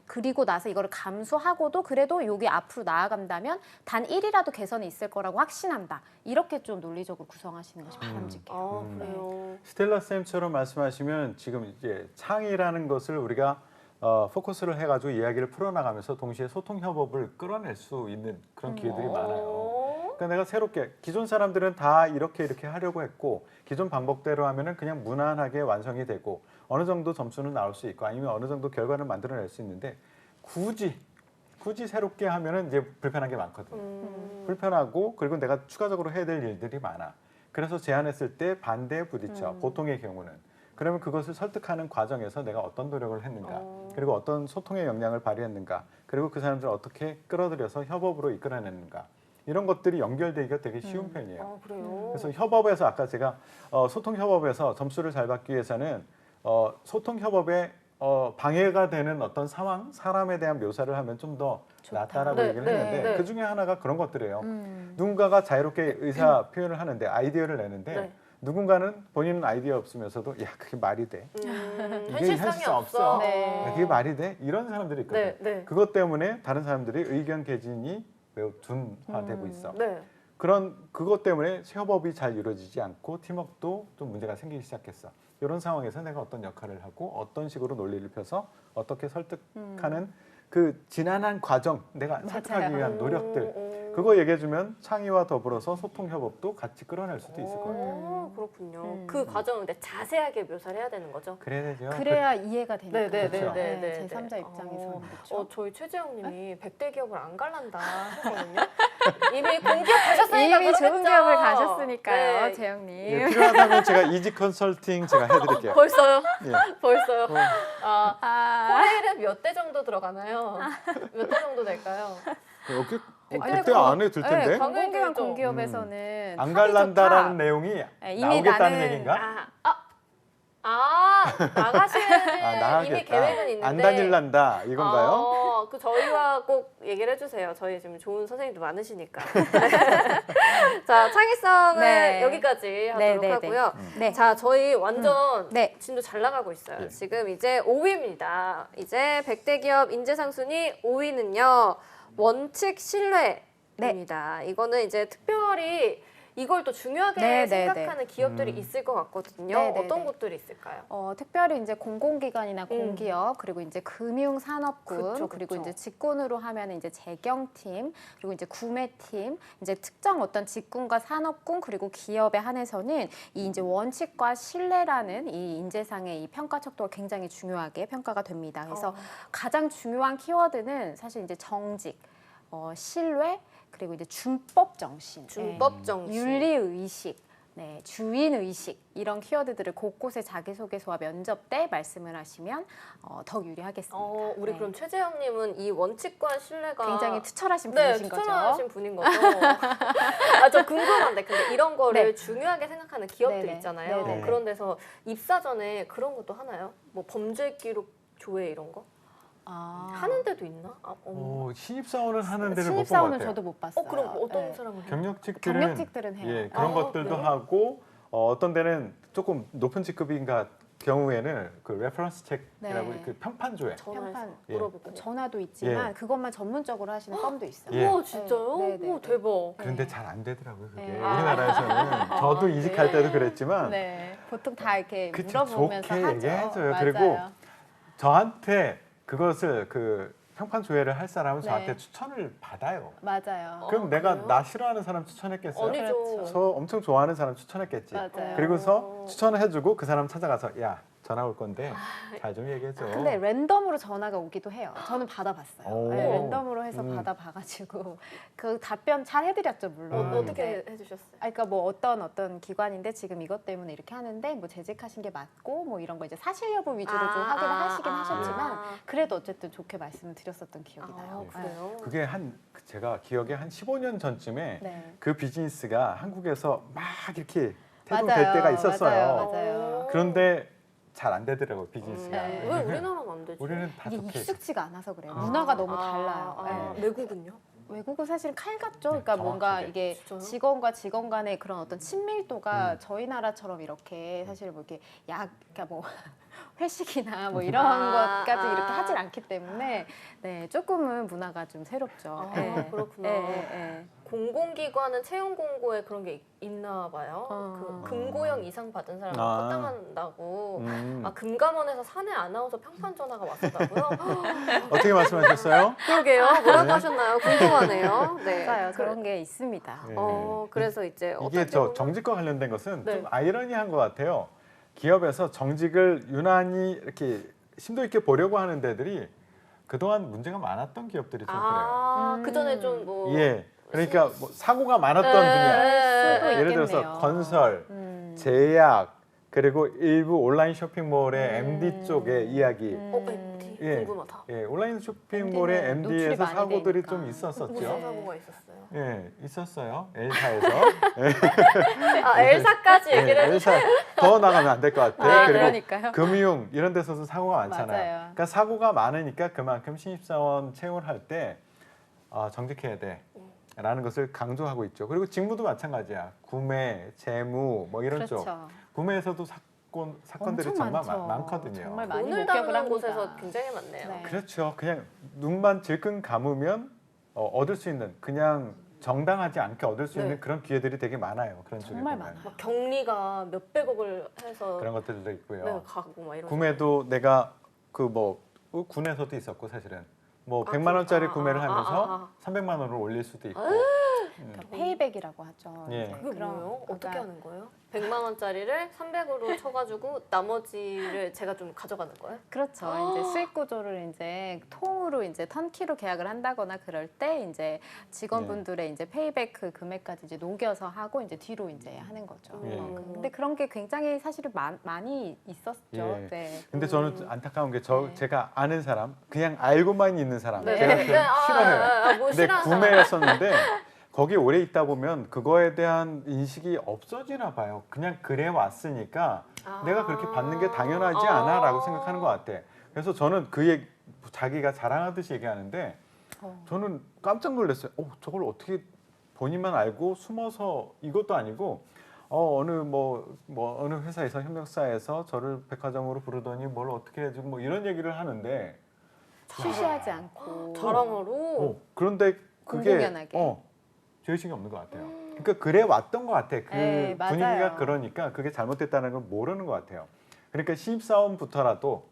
그리고 나서 이거를 감수하고도 그래도 여기 앞으로 나아간다면 단 1이라도 개선이 있을 거라고 확신한다. 이렇게 좀 논리적으로 구성하시는 것이 바람직해요. 그래요. 스텔라 쌤처럼 말씀하시면 지금 이제 창의라는 것을 우리가 포커스를 해가지고 이야기를 풀어나가면서 동시에 소통 협업을 끌어낼 수 있는 그런 기회들이 많아요. 그러니까 내가 새롭게 기존 사람들은 다 이렇게 하려고 했고 기존 방법대로 하면은 그냥 무난하게 완성이 되고 어느 정도 점수는 나올 수 있고 아니면 어느 정도 결과를 만들어낼 수 있는데 굳이 새롭게 하면은 이제 불편한 게 많거든요. 불편하고 그리고 내가 추가적으로 해야 될 일들이 많아. 그래서 제안했을 때 반대에 부딪혀. 보통의 경우는. 그러면 그것을 설득하는 과정에서 내가 어떤 노력을 했는가, 그리고 어떤 소통의 역량을 발휘했는가, 그리고 그 사람들을 어떻게 끌어들여서 협업으로 이끌어냈는가. 이런 것들이 연결되기가 되게 쉬운 편이에요. 그래요. 그래서 협업에서 아까 제가 소통 협업에서 점수를 잘 받기 위해서는 소통 협업에 방해가 되는 어떤 상황, 사람에 대한 묘사를 하면 좀 더 낫다라고 네, 얘기를 네, 했는데 네. 그 중에 하나가 그런 것들이에요. 누군가가 자유롭게 의사 표현을 하는데 아이디어를 내는데 네. 누군가는 본인은 아이디어 없으면서 야 그게 말이 돼? 이게 현실성이 현실성 없어. 네. 야, 그게 말이 돼? 이런 사람들이 있거든. 네, 네. 그것 때문에 다른 사람들이 의견 개진이 매우 둔화되고 있어. 네. 그것 때문에 협업이 잘 이루어지지 않고 팀워크도 좀 문제가 생기기 시작했어. 이런 상황에서 내가 어떤 역할을 하고 어떤 식으로 논리를 펴서 어떻게 설득하는 그 지난한 과정, 내가 설득하기 위한 노력들 그거 얘기해주면 창의와 더불어서 소통 협업도 같이 끌어낼 수도 있을 것 같아요. 그렇군요. 그 과정을 근데 자세하게 묘사를 해야 되는 거죠. 그래야 되죠. 그래야 이해가 되니까. 그렇죠. 네. 제3자 입장에서는 그렇죠. 저희 최재영님이 100대 기업을 안 갈란다 하거든요. 이미 공기업 가셨으니까 이미 좋은 그러겠죠. 기업을 가셨으니까요, 네. 재영님. 예, 필요하다면 제가 이직 컨설팅 제가 해드릴게요. 벌써요? 예. 벌써요? 아, 코레일은 몇 대 정도 들어가나요? 몇 대 정도 될까요? 여기 아니, 100대 안에 들 텐데 네, 공공기관 되죠. 공기업에서는 안 합이 갈란다라는 좋다. 내용이 이미 나오겠다는 나는- 얘기인가? 나가시는 이미 나가겠다. 계획은 있는데 안 다닐란다 이건가요? 그 저희와 오빠 꼭 얘기를 해주세요. 저희 지금 좋은 선생님도 많으시니까. 자, 창의성은 네. 여기까지 하도록 네, 네, 네. 하고요. 네. 자, 저희 완전 네. 진도 잘 나가고 있어요. 예. 지금 이제 5위입니다. 이제 100대 기업 인재상순위 5위는요. 원칙 신뢰입니다. 이거는 이제 특별히 이걸 또 중요하게 네, 네, 생각하는 기업들이 있을 것 같거든요. 네, 네, 어떤 네. 곳들이 있을까요? 특별히 이제 공공기관이나 공기업 그리고 이제 금융산업군 그쵸, 그리고 그쵸. 이제 직군으로 하면 이제 재경팀 그리고 이제 구매팀 이제 특정 어떤 직군과 산업군 그리고 기업에 한해서는 이 이제 원칙과 신뢰라는 이 인재상의 이 평가 척도가 굉장히 중요하게 평가가 됩니다. 그래서 가장 중요한 키워드는 사실 이제 정직, 신뢰 그리고 이제 준법 정신, 준법 정신. 윤리 의식, 네, 주인 의식 이런 키워드들을 곳곳에 자기소개서와 면접 때 말씀을 하시면 더욱 유리하겠습니다. 우리 네. 그럼 최재형님은 이 원칙과 신뢰가 굉장히 투철하신 네, 분이신 거죠. 추천하신 분인 거죠. 저 궁금한데 근데 이런 거를 네. 중요하게 생각하는 기업들 네네. 있잖아요. 네네. 그런 데서 입사 전에 그런 것도 하나요? 뭐 범죄 기록 조회 이런 거? 하는 데도 있나? 신입사원은 하는 데를 못 본 것 신입사원은 같아요. 저도 못 봤어요. 그럼 어떤 네. 사람을 해요? 경력직들은 해요. 예, 그런 아, 것들도 그래요? 하고 어떤 데는 조금 높은 직급인가 경우에는 그 레퍼런스 책이라고 네. 그 편판 조회. 전화해서 평판. 물어보고. 전화도 있지만 예. 그것만 전문적으로 하시는 펌도 있어요. 예. 우와 진짜요? 네, 네, 오 네. 대박. 그런데 네. 잘 안 되더라고요, 그게. 네. 우리나라에서는 저도 이직할 때도 그랬지만 네, 보통 다 이렇게 그쵸, 물어보면서 좋게 하죠. 얘기해줘요. 맞아요. 그리고 저한테 그것을 그 평판 조회를 할 사람은 네. 저한테 추천을 받아요. 맞아요. 그럼 내가 그래요? 나 싫어하는 사람 추천했겠어요? 아니죠. 그렇죠. 저 엄청 좋아하는 사람 추천했겠지. 맞아요. 그리고서 추천을 해주고 그 사람 찾아가서 야 전화 올 건데 잘 좀 얘기해줘. 근데 랜덤으로 전화가 오기도 해요. 저는 받아봤어요. 오. 네, 랜덤으로 해서 음. 받아봐가지고 그 답변 잘 해드렸죠 물론. 어떻게 해주셨어요? 그러니까 뭐 어떤 기관인데 지금 이것 때문에 이렇게 하는데 뭐 재직하신 게 맞고 뭐 이런 거 이제 사실 여부 위주로 좀 확인을 하시긴 하셨지만 그래도 어쨌든 좋게 말씀을 드렸었던 기억이 나요. 그래요? 그게 제가 기억에 한 15년 전쯤에 네. 그 비즈니스가 한국에서 막 이렇게 맞아요. 태동될 때가 있었어요. 맞아요. 그런데 잘 안 되더라고요 비즈니스가. 네. 왜 우리나라는 안 되지? 우리는 다 이게 좋게. 익숙지가 않아서 그래요. 아. 문화가 너무 달라요. 네. 외국은요? 외국은 사실 칼 같죠. 그러니까 뭔가 정확하게. 이게 진짜요? 직원과 직원 간의 그런 어떤 친밀도가 저희 나라처럼 이렇게 사실 뭐 이렇게 그러니까 뭐 회식이나 뭐 이런 것까지 이렇게 하질 않기 때문에 네 조금은 문화가 좀 새롭죠. 네. 그렇구나. 네. 공공기관은 채용 공고에 그런 게 있나 봐요. 그 금고형 이상 받은 사람은 아. 포당한다고. 음. 금감원에서 사내 아나운서 평판 전화가 왔었다고요? 어떻게 말씀하셨어요? 그러게요. 뭐라고 네. 하셨나요? 궁금하네요. 네. 맞아요. 그런 게 있습니다. 네. 그래서 이제 이게 어떻게 저 보면- 정직과 관련된 것은 네. 좀 아이러니한 것 같아요. 기업에서 정직을 유난히 이렇게 심도 있게 보려고 하는 데들이 그동안 문제가 많았던 기업들이 좀 그래요. 그 전에 좀 뭐. 예. 그러니까 뭐 사고가 많았던 네. 분야. 수도 예를 들어서 있겠네요. 건설, 음. 제약, 그리고 일부 온라인 쇼핑몰의 MD 쪽의 이야기. MD 예. 궁금하다. 예, 온라인 쇼핑몰의 MD 는 노출이 MD에서 많이 사고들이 되니까. 좀 있었었죠. 무슨 네. 사고가 있었어요? 예, 있었어요. El사에서. 엘사까지 얘기를 해주세요. L사 더 나가면 안 될 것 같아요. 아, 그리고 그러니까요. 금융 이런 데서도 사고가 많잖아요. 맞아요. 그러니까 사고가 많으니까 그만큼 신입사원 채용을 할 때 정직해야 돼라는 것을 강조하고 있죠. 그리고 직무도 마찬가지야. 구매, 재무 뭐 이런 쪽. 그렇죠. 구매에서도 사건들이 엄청 정말 많죠. 많거든요. 정말 많이 돈을 목격을 다루는 합니다. 곳에서 굉장히 많네요. 네. 그렇죠. 그냥 눈만 질끈 감으면 얻을 수 있는 그냥 정당하지 않게 얻을 수 네. 있는 그런 기회들이 되게 많아요. 그런 쪽에 정말 보면. 많아요. 막 경리가 몇백억을 해서 그런 것들도 있고요. 네, 가고 막 이런. 구매도 내가 그 뭐 군에서도 있었고 사실은 뭐 100만 원짜리 구매를 하면서 300만 원을 올릴 수도 있고. 그러니까 페이백이라고 하죠. 예. 이제 그게 그런- 뭐예요? 어떻게 그러니까 하는 거예요? 100만 원짜리를 300으로 쳐가지고 나머지를 제가 좀 가져가는 거예요? 그렇죠. 이제 수익 구조를 이제 통으로 이제 턴키로 계약을 한다거나 그럴 때 이제 직원분들의 이제 페이백 그 금액까지 이제 녹여서 하고 이제 뒤로 이제 하는 거죠. 예. 근데 그런 게 굉장히 사실은 많이 있었죠. 예. 네. 근데 저는 좀 안타까운 게 네. 제가 아는 사람, 그냥 알고만 있는 사람, 네. 제가 네. 좀 싫어해요. 뭐 근데 싫어하는 사람. 구매했었는데 거기 오래 있다 보면 그거에 대한 인식이 없어지나 봐요. 그냥 그래 왔으니까 내가 그렇게 받는 게 당연하지 않아라고 생각하는 것 같아. 그래서 저는 자기가 자랑하듯이 얘기하는데 저는 깜짝 놀랐어요. 저걸 어떻게 본인만 알고 숨어서 이것도 아니고 어느 회사에서 협력사에서 저를 백화점으로 부르더니 뭘 어떻게 해주고 뭐 이런 얘기를 하는데 쉬쉬하지 않고 자랑으로. 그런데 그게 공공연하게. 죄의식이 없는 것 같아요. 그러니까 그래 왔던 것 같아. 그 네, 맞아요. 분위기가 그러니까 그게 잘못됐다는 걸 모르는 것 같아요. 그러니까 신입사원부터라도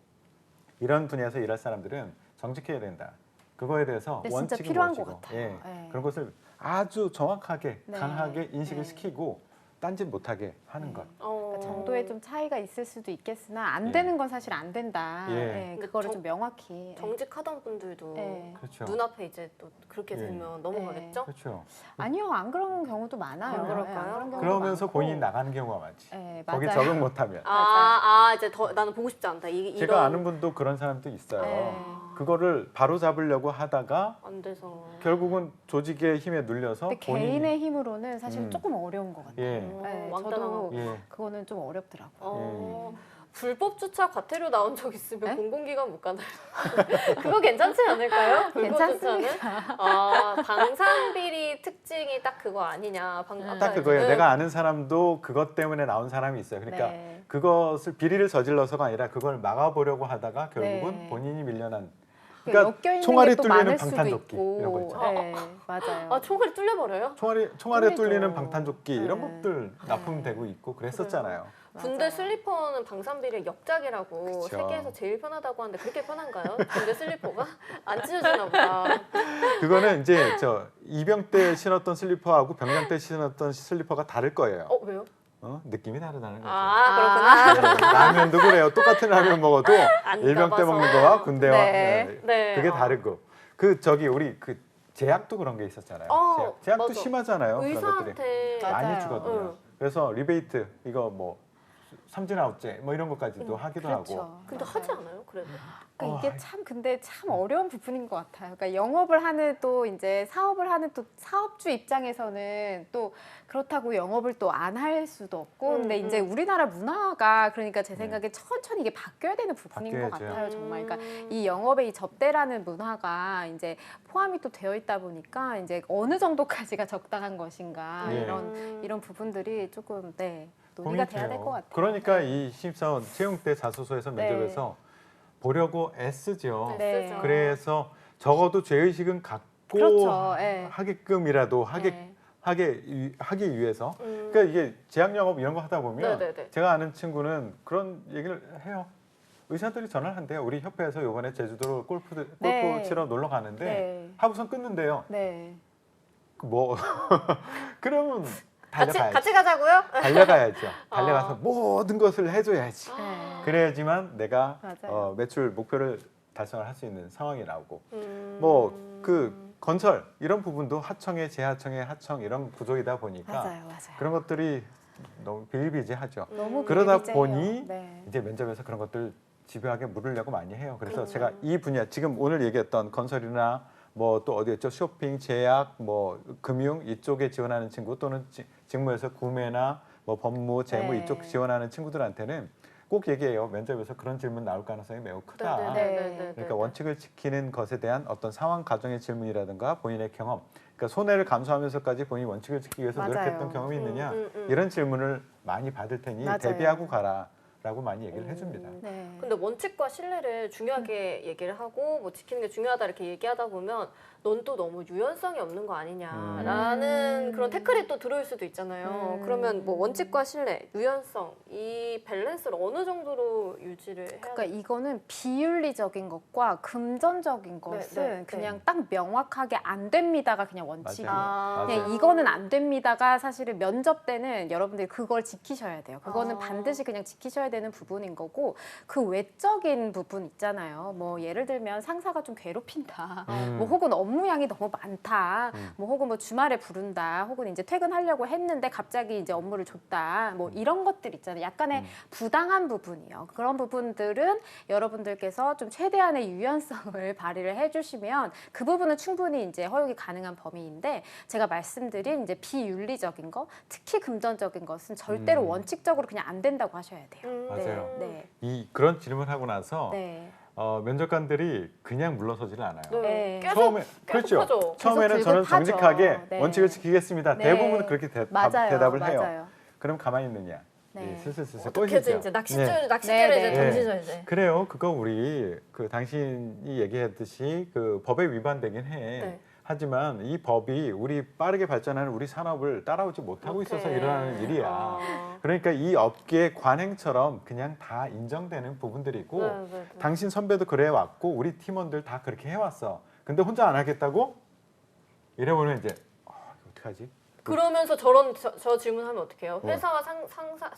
이런 분야에서 일할 사람들은 정직해야 된다. 그거에 대해서 근데 진짜 원칙이 필요한 무엇이고, 것 같아요. 예, 네. 그런 것을 아주 정확하게 네. 강하게 인식을 네. 시키고 딴짓 못하게 하는 것. 그러니까 정도의 좀 차이가 있을 수도 있겠으나 안 예. 되는 건 사실 안 된다. 예. 예, 근데 그거를 좀 명확히. 정직하던 분들도 네. 그렇죠. 눈앞에 이제 또 그렇게 예. 되면 넘어가겠죠? 그렇죠. 아니요, 안 그런 경우도 많아요. 안 그럴까요? 예, 안 그런 경우도 그러면서 많고. 본인이 나가는 경우가 많지. 예, 거기 맞아요. 적응 못하면. 이제 더 나는 보고 싶지 않다. 제가 아는 분도 그런 사람도 있어요. 네. 그거를 바로 잡으려고 하다가 안 돼서. 결국은 조직의 힘에 눌려서 근데 본인이 개인의 힘으로는 사실 음. 조금 어려운 것 같아요. 예. 네, 완단하고. 저도 예. 그거는 좀 어렵더라고요. 불법 주차 과태료 나온 적 있으면 네? 공공기관 못 가나요? 그거 괜찮지 않을까요? 불법 주차는? 방산비리 특징이 딱 그거 아니냐? 딱 그거예요. 내가 아는 사람도 그것 때문에 나온 사람이 있어요. 그러니까 네. 그것을 비리를 저질러서가 아니라 그걸 막아보려고 하다가 결국은 네. 본인이 밀려난. 그러니까 그러니까 엮여 있는 총알이 게 또 뚫리는 많을 수도 방탄조끼 있고. 이런 거 있죠. 네, 맞아요. 총알이 뚫려버려요? 총알에 뚫리죠. 뚫리는 방탄조끼 이런 네. 것들 납품되고 있고 그랬었잖아요. 군대 맞아요. 슬리퍼는 방산비리 역작이라고 그쵸. 세계에서 제일 편하다고 하는데 그렇게 편한가요? 군대 슬리퍼가? 안 찢어지나 보다. 그거는 이제 저 이병 때 신었던 슬리퍼하고 병장 때 신었던 슬리퍼가 다를 거예요. 왜요? 느낌이 다르다는 거죠. 그렇구나. 네, 라면도 그래요. 똑같은 라면 먹어도 안 일병 때 가봐서. 먹는 거와 군대와 네. 네. 그게 다르고 우리 그 제약도 그런 게 있었잖아요. 제약도 맞아. 심하잖아요. 그런 것들이 의사한테 맞아요. 많이 주거든요. 응. 그래서 리베이트 이거 뭐 삼진 아웃제 뭐 이런 것까지도 하기도 하고. 그렇죠. 근데 맞아요. 하지 않아요? 그래도. 그러니까 이게 참 근데 참 어려운 부분인 것 같아요. 그러니까 영업을 하는 또 이제 사업을 하는 또 사업주 입장에서는 또 그렇다고 영업을 또 안 할 수도 없고 근데 이제 우리나라 문화가 그러니까 제 생각에 천천히 이게 바뀌어야 되는 부분인 것 바뀌어야죠. 같아요. 정말 그러니까 이 영업의 이 접대라는 문화가 이제 포함이 또 되어 있다 보니까 이제 어느 정도까지가 적당한 것인가 예. 이런 부분들이 조금 논의가 돼야 될 것 같아요. 그러니까 이 신입사원 채용 때 자소서에서 네. 면접에서 보려고 애쓰죠. 네. 쓰죠. 그래서 적어도 죄의식은 갖고 그렇죠. 예. 하게끔이라도 네. 하기 위해서. 그러니까 이게 제약 영업 이런 거 하다 보면 네네네. 제가 아는 친구는 그런 얘기를 해요. 의사들이 전화를 한대요. 우리 협회에서 이번에 제주도로 골프 네. 치러 놀러 가는데 네. 하고선 끊는데요. 네. 뭐 그러면 달려가야지. 같이 가자고요? 달려가야죠. 달려가서 모든 것을 해줘야지. 네. 그래야지만 내가 맞아요. 매출 목표를 달성을 할 수 있는 상황이 나오고 뭐 건설 이런 부분도 하청에 재하청에 하청 이런 구조이다 보니까 맞아요. 그런 것들이 너무 비일비재하죠. 너무 그러다 비일비재해요. 보니 네. 이제 면접에서 그런 것들 집요하게 물으려고 많이 해요. 그래서 그렇죠. 제가 이 분야 지금 오늘 얘기했던 건설이나 뭐 또 어디였죠? 쇼핑, 제약, 뭐 금융 이쪽에 지원하는 친구 또는 직무에서 구매나 뭐 법무, 재무 네. 이쪽 지원하는 친구들한테는 꼭 얘기해요. 면접에서 그런 질문 나올 가능성이 매우 크다. 네. 그러니까 원칙을 지키는 것에 대한 어떤 상황 가정의 질문이라든가 본인의 경험, 그러니까 손해를 감수하면서까지 본인이 원칙을 지키기 위해서 맞아요. 노력했던 경험이 있느냐 이런 질문을 많이 받을 테니 맞아요. 대비하고 가라라고 많이 얘기를 해줍니다. 네. 근데 원칙과 신뢰를 중요하게 얘기를 하고 뭐 지키는 게 중요하다 이렇게 얘기하다 보면 넌 또 너무 유연성이 없는 거 아니냐라는 그런 태클이 또 들어올 수도 있잖아요. 그러면 뭐 원칙과 신뢰, 유연성 이 밸런스를 어느 정도로 유지를 해야 그러니까 이거는 비윤리적인 것과 금전적인 것은 네. 그냥 딱 명확하게 안 됩니다가 그냥 원칙이에요. 맞아요. 그냥 맞아요. 이거는 안 됩니다가 사실은 면접 때는 여러분들이 그걸 지키셔야 돼요. 그거는 아. 반드시 그냥 지키셔야 되는 부분인 거고 그 외적인 부분 있잖아요. 뭐 예를 들면 상사가 좀 괴롭힌다. 뭐 혹은 업무량이 너무 많다. 뭐 혹은 뭐 주말에 부른다. 혹은 이제 퇴근하려고 했는데 갑자기 이제 업무를 줬다. 뭐 이런 것들 있잖아요. 약간의 부당한 부분이요. 그런 부분들은 여러분들께서 좀 최대한의 유연성을 발휘를 해주시면 그 부분은 충분히 이제 허용이 가능한 범위인데 제가 말씀드린 이제 비윤리적인 거, 특히 금전적인 것은 절대로 원칙적으로 그냥 안 된다고 하셔야 돼요. 맞아요. 네. 이 그런 질문하고 나서 네. 면접관들이 그냥 물러서지를 않아요. 네. 계속 처음에 계속 하죠. 처음에는 계속 저는 들고 파죠. 정직하게 네. 원칙을 지키겠습니다. 네. 대부분 그렇게 맞아요. 대답을 해요. 맞아요. 그럼 가만히 있느냐? 네. 슬슬 어떻게든 꼬시죠. 이제 낚싯줄 네. 낚싯줄에 네, 이제 네. 던지죠 이제. 그래요. 그거 우리 그 당신이 얘기했듯이 그 법에 위반되긴 해. 네. 하지만 이 법이 우리 빠르게 발전하는 우리 산업을 따라오지 못하고 있어서 오케이. 일어나는 일이야. 아. 그러니까 이 업계의 관행처럼 그냥 다 인정되는 부분들이고 네, 네, 네. 당신 선배도 그래 왔고 우리 팀원들 다 그렇게 해왔어. 근데 혼자 안 하겠다고? 이래보면 이제 이거 어떡하지? 그러면서 저 질문하면 어떡해요? 회사와 상사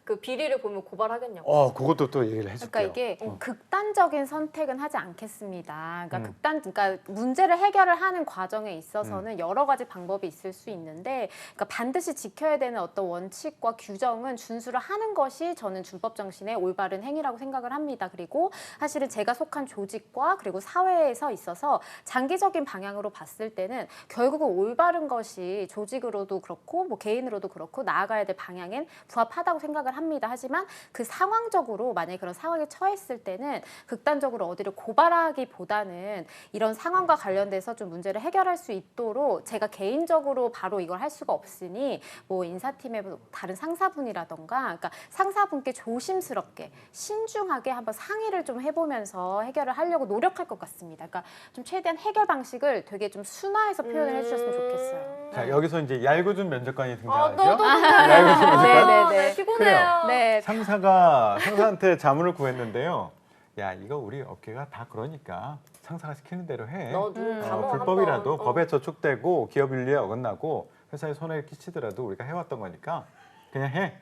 그 비리를 보면 고발하겠냐고. 그것도 또 얘기를 해줄게요. 그러니까 이게 극단적인 선택은 하지 않겠습니다. 그러니까 문제를 해결을 하는 과정에 있어서는 여러 가지 방법이 있을 수 있는데, 그러니까 반드시 지켜야 되는 어떤 원칙과 규정은 준수를 하는 것이 저는 준법 정신의 올바른 행위라고 생각을 합니다. 그리고 사실은 제가 속한 조직과 그리고 사회에서 있어서 장기적인 방향으로 봤을 때는 결국은 올바른 것이 조직으로도 그렇고 뭐 개인으로도 그렇고 나아가야 될 방향엔 부합하다고 생각을 합니다. 하지만 그 상황적으로 만약에 그런 상황에 처했을 때는 극단적으로 어디를 고발하기보다는 이런 상황과 관련돼서 좀 문제를 해결할 수 있도록 제가 개인적으로 바로 이걸 할 수가 없으니 뭐 인사팀의 다른 상사분이라던가 그러니까 상사분께 조심스럽게 신중하게 한번 상의를 좀 해보면서 해결을 하려고 노력할 것 같습니다. 그러니까 좀 최대한 해결 방식을 되게 좀 순화해서 표현을 해주셨으면 좋겠어요. 자, 여기서 이제 얄궂은 면접관이 아, 등장하죠. 얄궂은 면접관? 네, 네. 피곤해요. 네. 상사한테 자문을 구했는데요. 야, 이거 우리 업계가 다 그러니까 상사가 시키는 대로 해. 너눈 감아 불법이라도 한번. 법에 저촉되고 기업 윤리에 어긋나고 회사에 손해를 끼치더라도 우리가 해왔던 거니까 그냥 해.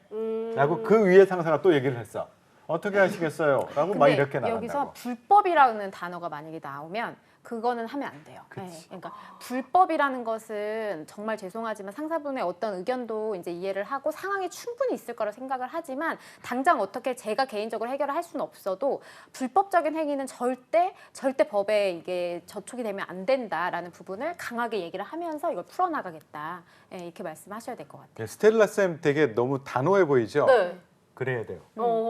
라고 그 위에 상사가 또 얘기를 했어. 어떻게 하시겠어요? 라고 막 근데 이렇게 나간다고. 여기서 불법이라는 단어가 만약에 나오면 그거는 하면 안 돼요. 네, 그러니까 불법이라는 것은 정말 죄송하지만 상사분의 어떤 의견도 이제 이해를 하고 상황이 충분히 있을 거라 생각을 하지만 당장 어떻게 제가 개인적으로 해결을 할 수는 없어도 불법적인 행위는 절대 법에 이게 저촉이 되면 안 된다라는 부분을 강하게 얘기를 하면서 이걸 풀어나가겠다. 네, 이렇게 말씀하셔야 될 것 같아요. 스텔라 쌤 되게 너무 단호해 보이죠? 네. 그래야 돼요.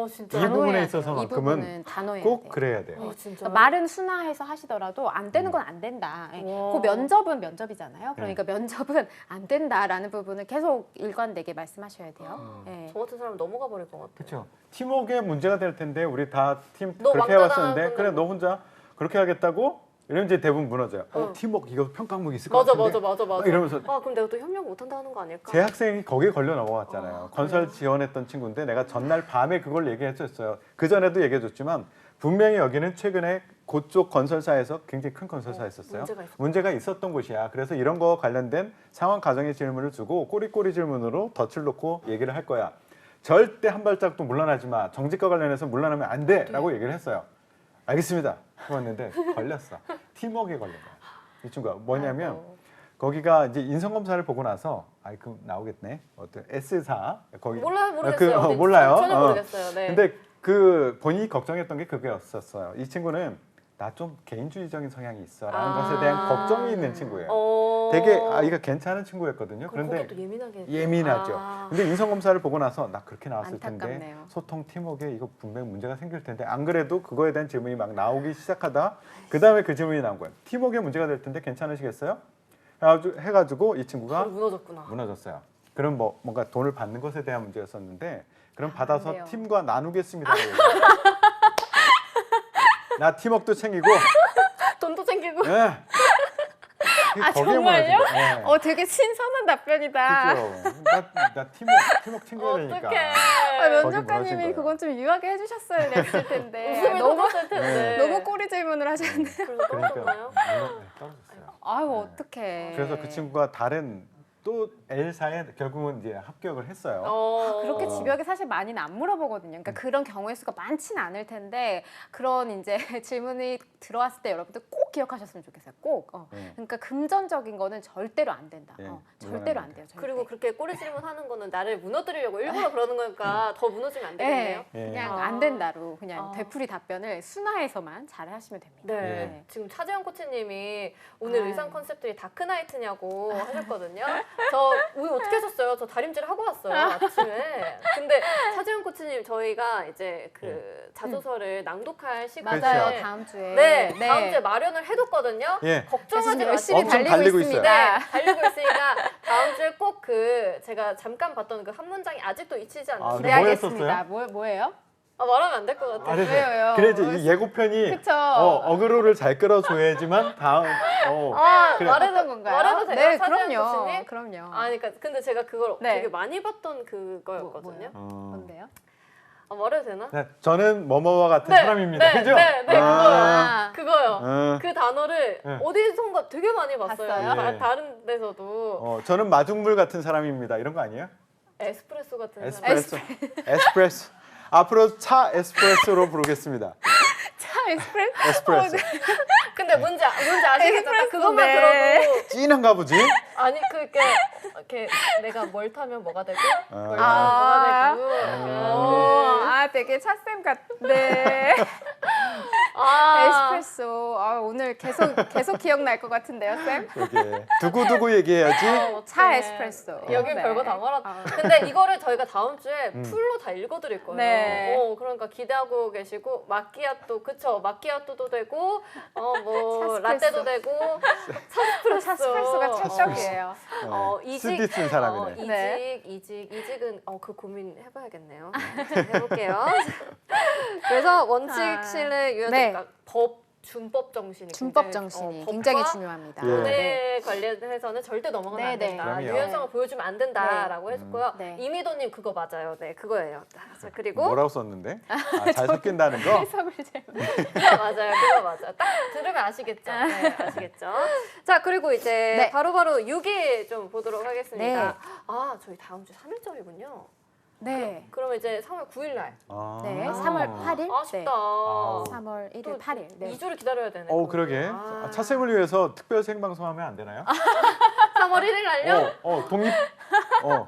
진짜. 이 부분에 단호해야 있어서만큼은 돼요. 이 부분은 단호해야 꼭 돼요. 그래야 돼요. 진짜. 그러니까 말은 순화해서 하시더라도 안 되는 건 안 된다. 예. 와. 그 면접은 면접이잖아요. 그러니까 면접은 안 된다라는 부분을 계속 일관되게 말씀하셔야 돼요. 예. 저 같은 사람 넘어가 버릴 것 같아요. 그렇죠. 팀워크에 문제가 될 텐데 우리 다 팀 너 그렇게 왕따다 해왔었는데 하는데 그래 뭐. 너 혼자 그렇게 하겠다고? 이러면 이제 대부분 무너져요. 팀워크 이거 평가 항목이 있을 것 같은데? 맞아. 막 이러면서 그럼 내가 또 협력 못한다 하는 거 아닐까? 제 학생이 거기에 걸려 넘어갔잖아요. 건설 지원했던 친구인데 내가 전날 밤에 그걸 얘기했었어요. 그 전에도 얘기해줬지만 분명히 여기는 최근에 그쪽 건설사에서 굉장히 큰 건설사였었어요. 문제가 있었던 곳이야. 그래서 이런 거 관련된 상황 가정의 질문을 주고 꼬리꼬리 질문으로 덫을 놓고 얘기를 할 거야. 절대 한 발짝도 물러나지 마. 정직과 관련해서 물러나면 안 돼. 라고 얘기를 했어요. 알겠습니다. 그랬는데 걸렸어. 팀워크에 걸린 거야. 이 친구가 뭐냐면 아이고. 거기가 이제 인성검사를 보고 나서 그 나오겠네. 어떤 S사 거기 모르겠어요. 어딘지 몰라요. 전혀 모르겠어요. 네. 근데 그 본인이 걱정했던 게 그거였었어요. 이 친구는 나 좀 개인주의적인 성향이 있어라는 것에 대한 걱정이 있는 친구예요. 되게 아이가 괜찮은 친구였거든요. 그런데 또 예민하게 예민하죠. 근데 인성검사를 보고 나서 나 그렇게 나왔을 텐데 안타깝네요. 소통 팀워크에 이거 분명히 문제가 생길 텐데 안 그래도 그거에 대한 질문이 막 나오기 시작하다 그 다음에 그 질문이 나온 거예요. 팀워크에 문제가 될 텐데 괜찮으시겠어요? 해가지고 이 친구가 무너졌구나. 무너졌어요. 그럼 뭔가 돈을 받는 것에 대한 문제였었는데 그럼 받아서 돼요. 팀과 나누겠습니다. 나 팀워크도 챙기고 돈도 챙기고. 예. 아, 거기에 정말요? 무너진 거예요. 예. 되게 신선한 답변이다. 그죠. 나 팀워크 챙겨야 되니까. 어떡해. 무너진 면접관님이 거예요. 그건 좀 유하게 해주셨어야 됐을 텐데. 웃음이 너무 터졌을 텐데. 너무 꼬리 질문을 하셨네. 그래서 그러니까 떨어졌나요? 떨어졌어요. 아유 네. 어떡해. 그래서 그 친구가 다른 또 L사에 결국은 이제 합격을 했어요. 그렇게 집요하게 사실 많이는 안 물어보거든요. 그러니까 그런 경우의 수가 많지는 않을 텐데 그런 이제 질문이 들어왔을 때 여러분들 꼭 기억하셨으면 좋겠어요. 꼭. 그러니까 금전적인 거는 절대로 안 된다. 예, 절대로 안 돼요. 절대. 그리고 그렇게 꼬리 질문하는 거는 나를 무너뜨리려고 일부러 그러는 거니까 더 무너지면 안 되겠네요. 네, 그냥 아. 안 된다로 그냥 아. 되풀이 답변을 순화해서만 잘 하시면 됩니다. 네. 지금 차재현 코치님이 오늘 아. 의상 컨셉들이 다크나이트냐고 하셨거든요. 저 오늘 어떻게 하셨어요? 저 다림질 하고 왔어요 아침에. 근데 차재현 코치님 저희가 이제 그 자소서를 낭독할 시간을 맞아요. 다음 주에. 네, 다음 주에 마련을 해뒀거든요. 예. 걱정하지 그래서 마시고 열심히 엄청 달리고 달리고 있습니다. 네, 달리고 있으니까 다음 주에 꼭 그 제가 잠깐 봤던 그 한 문장이 아직도 잊히지 아, 않으시나요? 네, 뭐 알겠습니다. 했었어요? 뭐예요? 말하면 안 될 것 같아요. 아니, 왜요? 그래 이제 이 예고편이 그쵸. 어그로를 잘 끌어줘야지만 다음 그래. 말해도 건가요? 말해도 돼요? 네, 차재현 그럼요. 코치님? 그럼요. 그러니까 근데 제가 그걸 네. 되게 많이 봤던 그거였거든요. 뭔데요? 말해도 되나? 네, 저는 뭐뭐와 같은 네, 사람입니다. 네, 그죠? 네, 네, 아. 그거요. 그 단어를 네. 어디선가 되게 많이 봤어요. 봤어요? 다른 데서도 저는 마중물 같은 사람입니다. 이런 거 아니에요? 에스프레소 같은 사람. 에스프레소. 앞으로 차 에스프레소로 부르겠습니다. 차 에스프레소? 에스프레소. 근데 뭔지 아시겠죠? 딱 그것만 네. 들어도 찐한가 보지? 아니 그게 이렇게 내가 뭘 타면 뭐가 되고 뭘 타면 아. 뭐가 되고 되게 차쌤 같네. 에스프레소. 오늘 계속 기억날 것 같은데요, 쌤? 이게 두고두고 얘기해야지. 차 네. 에스프레소. 여긴 네. 별거 다 말았다. 근데 이거를 저희가 다음 주에 음. 풀로 다 읽어드릴 거예요. 네. 그러니까 기대하고 계시고 마끼아또 그쵸? 마끼아또도 되고 뭐 차스프레소. 라떼도 되고 차스프레소가 찰떡이에요. 쓰디 쓴 사람이네. 네. 이직은 그 고민 해봐야겠네요. 네, 해볼게요. 그래서 원칙, 신뢰, 유연성, 네. 그러니까 법, 준법 정신이 준법 굉장히, 정신이 법과 굉장히 중요합니다. 예. 돈에 관련해서는 절대 넘어가면 안 네, 네. 된다. 그럼요. 유연성을 보여주면 안 된다라고 해줬고요. 네. 이미도님 그거 맞아요. 네, 그거예요. 자, 그리고 뭐라고 썼는데? 잘 섞인다는 거? 해석을 잘못. 그거 맞아요. 딱 들으면 아시겠죠. 네, 아시겠죠. 자, 그리고 이제 네. 바로바로 6위 좀 보도록 하겠습니다. 네. 저희 다음 주 3일절이군요. 네. 그러면 이제 3월 9일 날. 네, 3월 8일. 아쉽다. 아. 3월 1일, 또 8일. 네. 2주를 기다려야 되네. 그러게. 차쌤을 위해서 특별 생방송하면 안 되나요? 3월 1일 날요?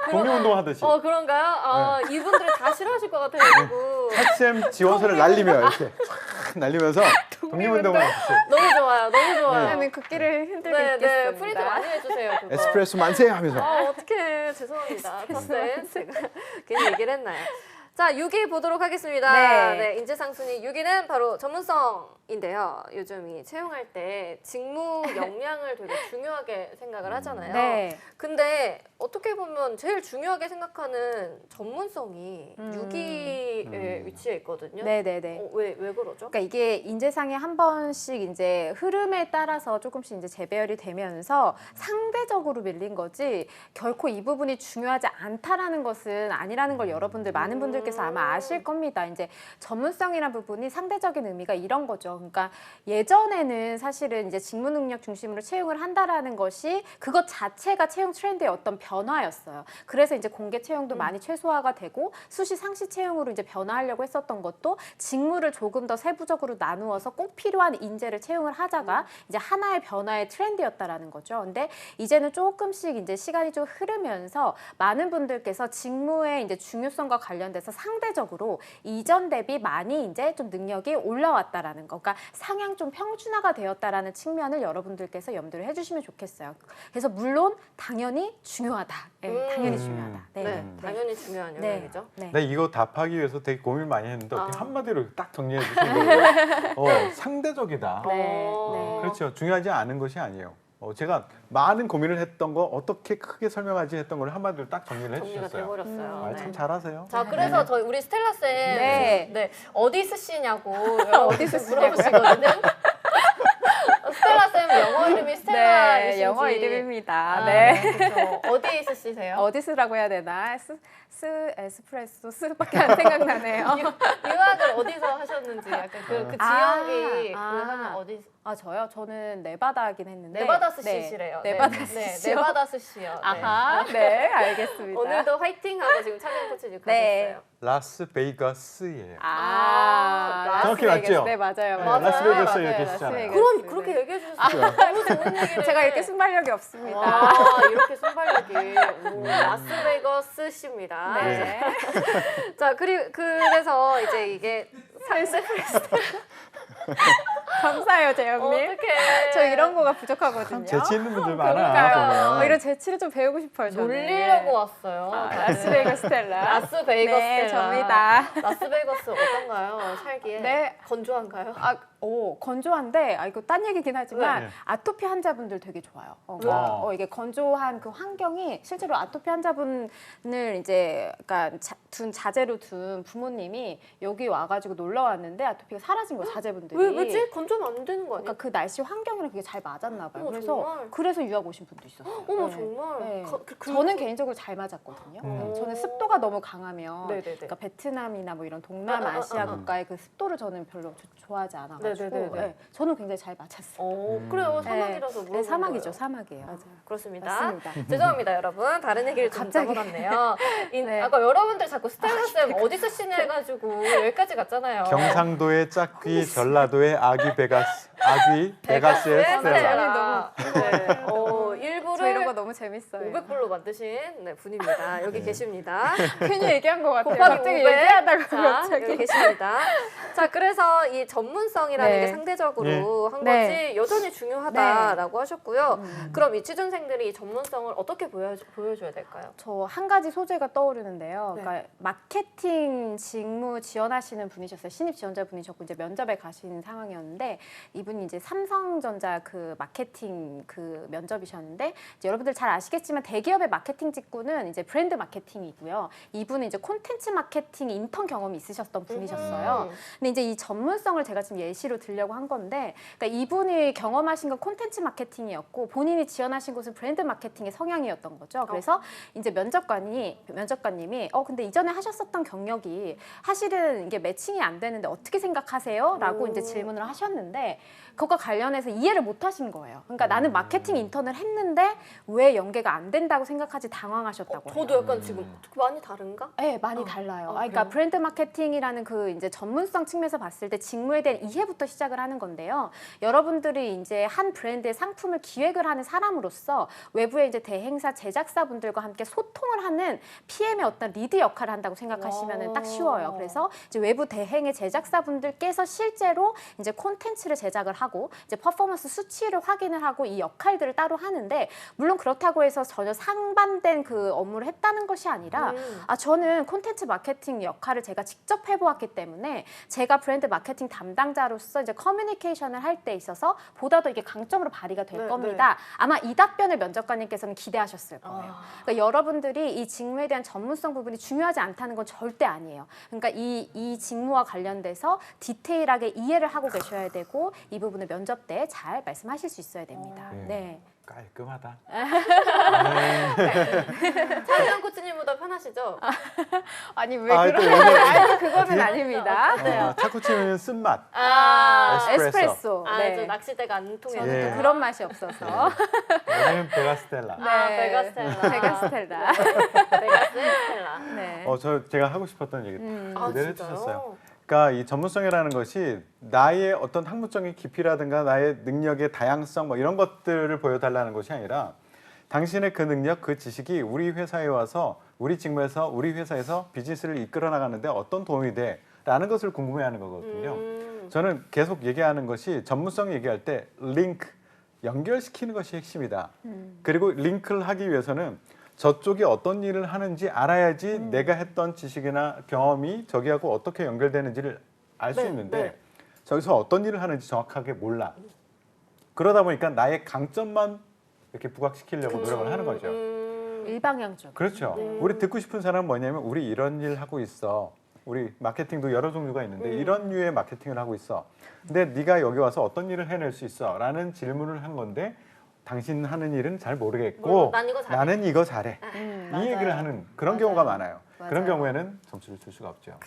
독립운동 하듯이. 그런가요? 이분들이 다 싫어하실 것 같아가지고. 차쌤 지원서를 날리며 이렇게 촥 날리면서 독립운동을 하듯이. 너무 좋아요. 너무 좋아요. 저는 국기를 흔들고 네, 있겠습니다. 프린트 많이 해주세요. 그거. 에스프레소 만세 하면서. 어떡해. 죄송합니다. 첫째, 제가 괜히 얘기를 했나요? 자, 6위 보도록 하겠습니다. 네. 네, 인재상순위 6위는 바로 전문성인데요. 요즘 이 채용할 때 직무 역량을 되게 중요하게 생각을 하잖아요. 네. 근데 어떻게 보면 제일 중요하게 생각하는 전문성이 6위에 위치해 있거든요. 네네네. 왜 그러죠? 그러니까 이게 인재상에 한 번씩 이제 흐름에 따라서 조금씩 이제 재배열이 되면서 상대적으로 밀린 거지 결코 이 부분이 중요하지 않다라는 것은 아니라는 걸 여러분들 많은 분들께서 아마 아실 겁니다. 이제 전문성이라는 부분이 상대적인 의미가 이런 거죠. 그러니까 예전에는 사실은 이제 직무 능력 중심으로 채용을 한다라는 것이 그것 자체가 채용 트렌드의 어떤 변화였어요. 그래서 이제 공개 채용도 많이 최소화가 되고 수시 상시 채용으로 이제 변화하려고 했었던 것도 직무를 조금 더 세부적으로 나누어서 꼭 필요한 인재를 채용을 하자가 이제 하나의 변화의 트렌드였다라는 거죠. 근데 이제는 조금씩 이제 시간이 좀 흐르면서 많은 분들께서 직무의 이제 중요성과 관련돼서 상대적으로 이전 대비 많이 이제 좀 능력이 올라왔다라는 거. 그러니까 상향 좀 평준화가 되었다라는 측면을 여러분들께서 염두를 해주시면 좋겠어요. 그래서 물론 당연히 중요하다. 네, 당연히 중요하다. 네, 당연히 중요한 영역이죠. 네. 나 이거 답하기 위해서 되게 고민 많이 했는데 어떻게 한마디로 딱 정리해 주신 거예요. 상대적이다. 네. 그렇죠. 중요하지 않은 것이 아니에요. 제가 많은 고민을 했던 거 어떻게 크게 설명하지 했던 걸 한마디로 딱 정리를 정리가 해주셨어요. 돼버렸어요. 참 잘하세요. 자, 그래서 저희 우리 스텔라 쌤, 네. 어디 쓰시냐고 어디 쓰시냐고요? 물어보시거든요. 스텔라 쌤 영어 이름이 스텔라이신지. 네, 영어 이름입니다. 그렇죠. 어디 쓰시세요? 어디 쓰라고 해야 되나? 에스프레소 스밖에 안 생각나네요. 유학을 어디서 하셨는지 약간 그 지역이 그 하면 어디 아 저요? 저는 네바다긴 했는데 네바다 스시시래요. 네바다 네, 스시요? 네바다 스시요. 네. 아하, 네, 알겠습니다. 오늘도 화이팅하고 지금 차경 코치님 네. 가셨어요. 라스베이거스예요. 아, 정확히 라스베이거스. 맞죠? 네, 맞아요. 맞아요. 라스베이거스에 맞아요. 계시잖아요. 그럼 그렇게 얘기해 주셨어요. 너무 좋은 얘기를. 제가 이렇게 순발력이 없습니다. 와, 이렇게 순발력이. 오, 라스베이거스 씨입니다. 네. 자, 그래서 이제 이게 감사해요, 재영님. 어떻게 저 이런 거가 부족하거든요. 재치 있는 분들 많아. 그러니까요. 보면. 이런 재치를 좀 배우고 싶어요, 저는. 놀리려고 왔어요. 다들. 라스베이거스 스텔라. 라스베이거스 네, 스텔라. 접니다. 라스베이거스 어떤가요? 살기에 네. 건조한가요? 건조한데, 이거 딴 얘기긴 하지만, 네. 아토피 환자분들 되게 좋아요. 왜요? 이게 건조한 그 환경이 실제로 아토피 환자분을 이제, 그러니까 둔 자제로 둔 부모님이 여기 와가지고 놀러 왔는데 아토피가 사라진 거예요, 자제분들이. 왜지? 건조하면 안 되는 거 아니야? 그러니까 그 날씨 환경이랑 그게 잘 맞았나 봐요. 어머, 그래서 정말? 그래서 유학 오신 분도 있었어요. 어머 네. 정말. 네. 그 저는 개인적으로 잘 맞았거든요. 저는 습도가 너무 강하면, 네네네. 그러니까 베트남이나 뭐 이런 동남아시아 국가의 그 습도를 저는 별로 좋아하지 않아가지고, 네네네네. 네, 저는 굉장히 잘 맞았어요. 그래요. 네. 사막이라서 네, 물어본 사막이죠, 거예요. 사막이에요. 맞아요. 그렇습니다. 맞습니다. 죄송합니다, 여러분. 다른 얘기를 좀 갑자기. 넘어갔네요. 네. 아까 여러분들 자꾸 스텔라 쌤 어디 쓰시네 해가지고 여기까지 갔잖아요. 경상도의 짝귀, 전라도의 아기 베가스의 스텔라. 네. 저 이런 거 일부를 너무 재밌어요. 500불로 만드신 분입니다. 여기 계십니다. 괜히 얘기한 것 같아요. 곱하기 갑자기 500. 얘기하다가 자, 갑자기. 여기 계십니다. 자, 그래서 이 전문성이라는 네. 게 상대적으로 한 네. 거지 여전히 중요하다라고 하셨고요. 그럼 이 취준생들이 이 전문성을 어떻게 보여줘야 될까요? 저 한 가지 소재가 떠오르는데요. 네. 그러니까 마케팅 직무 지원하시는 분이셨어요. 신입 지원자 분이셨고 이제 면접에 가신 상황이었는데 이분이 이제 삼성전자 그 마케팅 그 면접이셨는데 이제 여러분들 잘 아시겠지만 대기업의 마케팅 직구는 이제 브랜드 마케팅이고요. 이분은 이제 콘텐츠 마케팅 인턴 경험이 있으셨던 분이셨어요. 근데 이제 이 전문성을 제가 지금 예시로 들려고 한 건데, 그러니까 이분이 경험하신 건 콘텐츠 마케팅이었고 본인이 지원하신 곳은 브랜드 마케팅의 성향이었던 거죠. 그래서 이제 면접관님이 근데 이전에 하셨었던 경력이 사실은 이게 매칭이 안 되는데 어떻게 생각하세요? 라고 이제 질문을 하셨는데 그것과 관련해서 이해를 못 하신 거예요. 그러니까 나는 마케팅 인턴을 했는데 왜 연계가 안 된다고 생각하지 당황하셨다고 해요. 저도 약간 지금 많이 다른가? 네, 많이 달라요. 그래요? 그러니까 브랜드 마케팅이라는 그 이제 전문성 측면에서 봤을 때 직무에 대한 이해부터 시작을 하는 건데요. 여러분들이 이제 한 브랜드의 상품을 기획을 하는 사람으로서 외부의 이제 대행사 제작사분들과 함께 소통을 하는 PM의 어떤 리드 역할을 한다고 생각하시면 딱 쉬워요. 그래서 이제 외부 대행의 제작사분들께서 실제로 이제 콘텐츠를 제작을 하고 이제 퍼포먼스 수치를 확인을 하고 이 역할들을 따로 하는데 물론 그렇다고 해서 전혀 상반된 그 업무를 했다는 것이 아니라 저는 콘텐츠 마케팅 역할을 제가 직접 해보았기 때문에 제가 브랜드 마케팅 담당자로서 이제 커뮤니케이션을 할 때 있어서 보다 더 이게 강점으로 발휘가 될 네, 겁니다. 아마 이 답변을 면접관님께서는 기대하셨을 거예요. 그러니까 여러분들이 이 직무에 대한 전문성 부분이 중요하지 않다는 건 절대 아니에요. 그러니까 이 직무와 관련돼서 디테일하게 이해를 하고 계셔야 되고 이 부분을 면접 때 잘 말씀하실 수 있어야 됩니다. 네. 깔끔하다. 차은영 코치님보다 편하시죠? 아니 왜 또 그런? 오늘 아니 그거는 아닙니다. 타쿠치는 쓴맛. 에스프레소. 네. 저 낚시대가 안 통해요. 저는 예. 또 그런 맛이 없어서. 여기는 베가스텔라. 베가스텔라. 베가스텔라. 베가스텔라. 네. 제가 하고 싶었던 얘기 아, 그대로 진짜요? 해주셨어요. 그러니까 이 전문성이라는 것이 나의 어떤 학문적인 깊이라든가 나의 능력의 다양성 뭐 이런 것들을 보여달라는 것이 아니라 당신의 그 능력, 그 지식이 우리 회사에 와서 우리 직무에서 우리 회사에서 비즈니스를 이끌어 나가는데 어떤 도움이 돼라는 것을 궁금해하는 거거든요. 저는 계속 얘기하는 것이 전문성 얘기할 때 링크, 연결시키는 것이 핵심이다. 그리고 링크를 하기 위해서는 저쪽이 어떤 일을 하는지 알아야지 내가 했던 지식이나 경험이 저기하고 어떻게 연결되는지를 알 수 있는데 저기서 어떤 일을 하는지 정확하게 몰라. 그러다 보니까 나의 강점만 이렇게 부각시키려고 노력을 하는 거죠. 일방향적. 그렇죠. 우리 듣고 싶은 사람은 뭐냐면 우리 이런 일 하고 있어. 우리 마케팅도 여러 종류가 있는데 이런 류의 마케팅을 하고 있어. 근데 네가 여기 와서 어떤 일을 해낼 수 있어? 라는 질문을 한 건데 당신 하는 일은 잘 모르겠고 난 이거 잘해. 나는 이거 잘해. 이 얘기를 하는 그런 경우가 많아요. 그런 경우에는 점수를 줄 수가 없죠.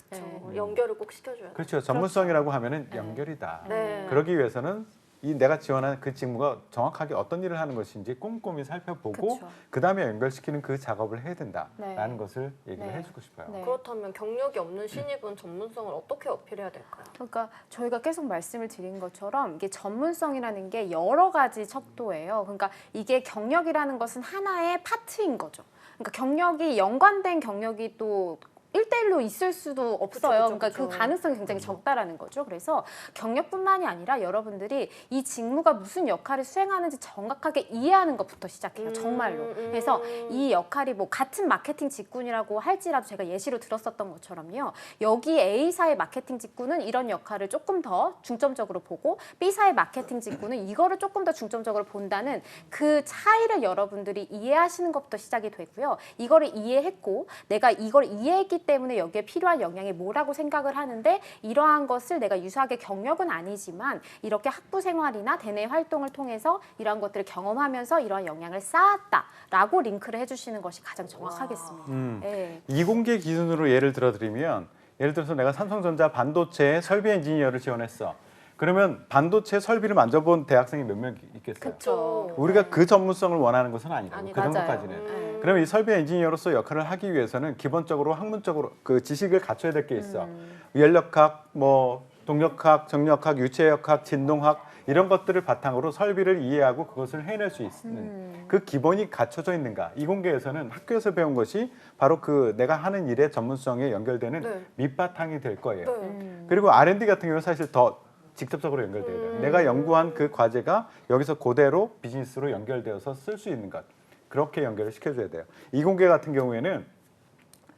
연결을 꼭 시켜줘야 돼. 그렇죠. 전문성이라고 하면은 연결이다. 네. 그러기 위해서는 이 내가 지원한 그 직무가 정확하게 어떤 일을 하는 것인지 꼼꼼히 살펴보고 그쵸. 그다음에 연결시키는 그 작업을 해야 된다라는 네. 것을 얘기를 네. 해주고 싶어요. 네. 그렇다면 경력이 없는 신입은 전문성을 어떻게 어필해야 될까요? 그러니까 저희가 계속 말씀을 드린 것처럼 이게 전문성이라는 게 여러 가지 척도예요. 그러니까 이게 경력이라는 것은 하나의 파트인 거죠. 그러니까 경력이 연관된 경력이 또 1대1로 있을 수도 없어요. 그쵸, 그러니까 그쵸. 그 가능성이 굉장히 적다라는 거죠. 그래서 경력뿐만이 아니라 여러분들이 이 직무가 무슨 역할을 수행하는지 정확하게 이해하는 것부터 시작해요. 정말로. 그래서 이 역할이 뭐 같은 마케팅 직군이라고 할지라도 제가 예시로 들었었던 것처럼요. 여기 A사의 마케팅 직군은 이런 역할을 조금 더 중점적으로 보고 B사의 마케팅 직군은 이거를 조금 더 중점적으로 본다는 그 차이를 여러분들이 이해하시는 것부터 시작이 되고요. 이거를 이해했고 내가 이걸 이해했기 때문에 여기에 필요한 역량이 뭐라고 생각을 하는데 이러한 것을 내가 유사하게 경력은 아니지만 이렇게 학부 생활이나 대내 활동을 통해서 이러한 것들을 경험하면서 이러한 역량을 쌓았다라고 링크를 해주시는 것이 가장 정확하겠습니다. 네. 이공계 기준으로 예를 들어드리면 예를 들어서 내가 삼성전자 반도체 설비 엔지니어를 지원했어. 그러면 반도체 설비를 만져본 대학생이 몇 명 있겠어요? 그렇죠. 우리가 그 전문성을 원하는 것은 아니고 아니, 그 맞아요. 정도까지는. 네. 그러면 이 설비 엔지니어로서 역할을 하기 위해서는 기본적으로 학문적으로 그 지식을 갖춰야 될 게 있어. 연력학, 뭐 동력학, 정력학, 유체역학, 진동학 이런 것들을 바탕으로 설비를 이해하고 그것을 해낼 수 있는 그 기본이 갖춰져 있는가. 이공계에서는 학교에서 배운 것이 바로 그 내가 하는 일의 전문성에 연결되는 네. 밑바탕이 될 거예요. 네. 그리고 R&D 같은 경우는 사실 더 직접적으로 연결돼야 돼요. 내가 연구한 그 과제가 여기서 그대로 비즈니스로 연결되어서 쓸 수 있는 것. 그렇게 연결을 시켜줘야 돼요. 이공계 같은 경우에는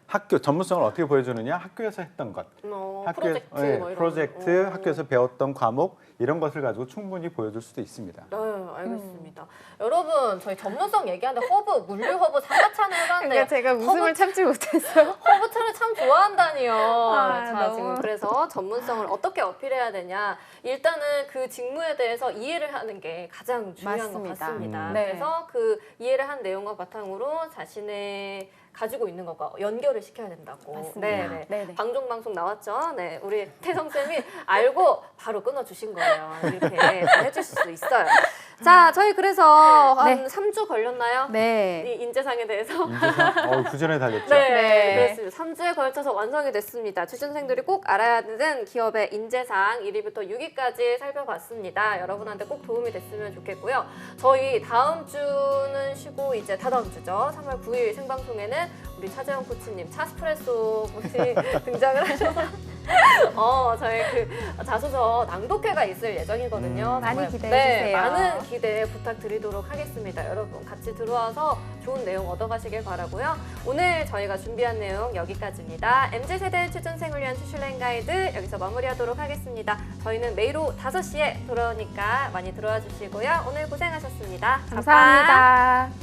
학교 전문성을 어떻게 보여주느냐? 학교에서 했던 것, 프로젝트, 뭐 이런 프로젝트, 거. 학교에서 배웠던 과목 이런 것을 가지고 충분히 보여줄 수도 있습니다. 네, 알겠습니다. 여러분, 저희 전문성 얘기하는데 허브, 물류 허브 사과차는 해봤는데 그러니까 제가 웃음을 참지 못했어요. 허브차를 참 좋아한다니요. 자, 너무. 지금 그래서 전문성을 어떻게 어필해야 되냐. 일단은 그 직무에 대해서 이해를 하는 게 가장 중요한 것 맞습니다. 같습니다. 네. 그래서 그 이해를 한 내용과 바탕으로 자신의 가지고 있는 것과 연결을 시켜야 된다고. 맞습니다. 네네. 방송방송 나왔죠. 네, 우리 태성 쌤이 알고 바로 끊어주신 거예요. 이렇게 해주실 수 있어요. 자, 저희 그래서 한 네. 3주 걸렸나요? 네. 이 인재상에 대해서. 인재상, 구전에 달렸죠. 네, 네. 그렇습니다. 3주에 걸쳐서 완성이 됐습니다. 취준생들이 꼭 알아야 되는 기업의 인재상 1위부터 6위까지 살펴봤습니다. 여러분한테 꼭 도움이 됐으면 좋겠고요. 저희 다음 주는 쉬고 이제 다다음 주죠. 3월 9일 생방송에는 우리 차재원 코치님 차스프레소 분이 등장을 하셔서 저희 그 자소서 낭독회가 있을 예정이거든요. 많이 정말, 기대해 네, 주세요. 많은 기대 부탁드리도록 하겠습니다. 여러분 같이 들어와서 좋은 내용 얻어가시길 바라고요. 오늘 저희가 준비한 내용 여기까지입니다. MZ세대 취준생을 위한 추슐랭 가이드 여기서 마무리하도록 하겠습니다. 저희는 매일 오후 5시에 돌아오니까 많이 들어와 주시고요. 오늘 고생하셨습니다. 감사합니다.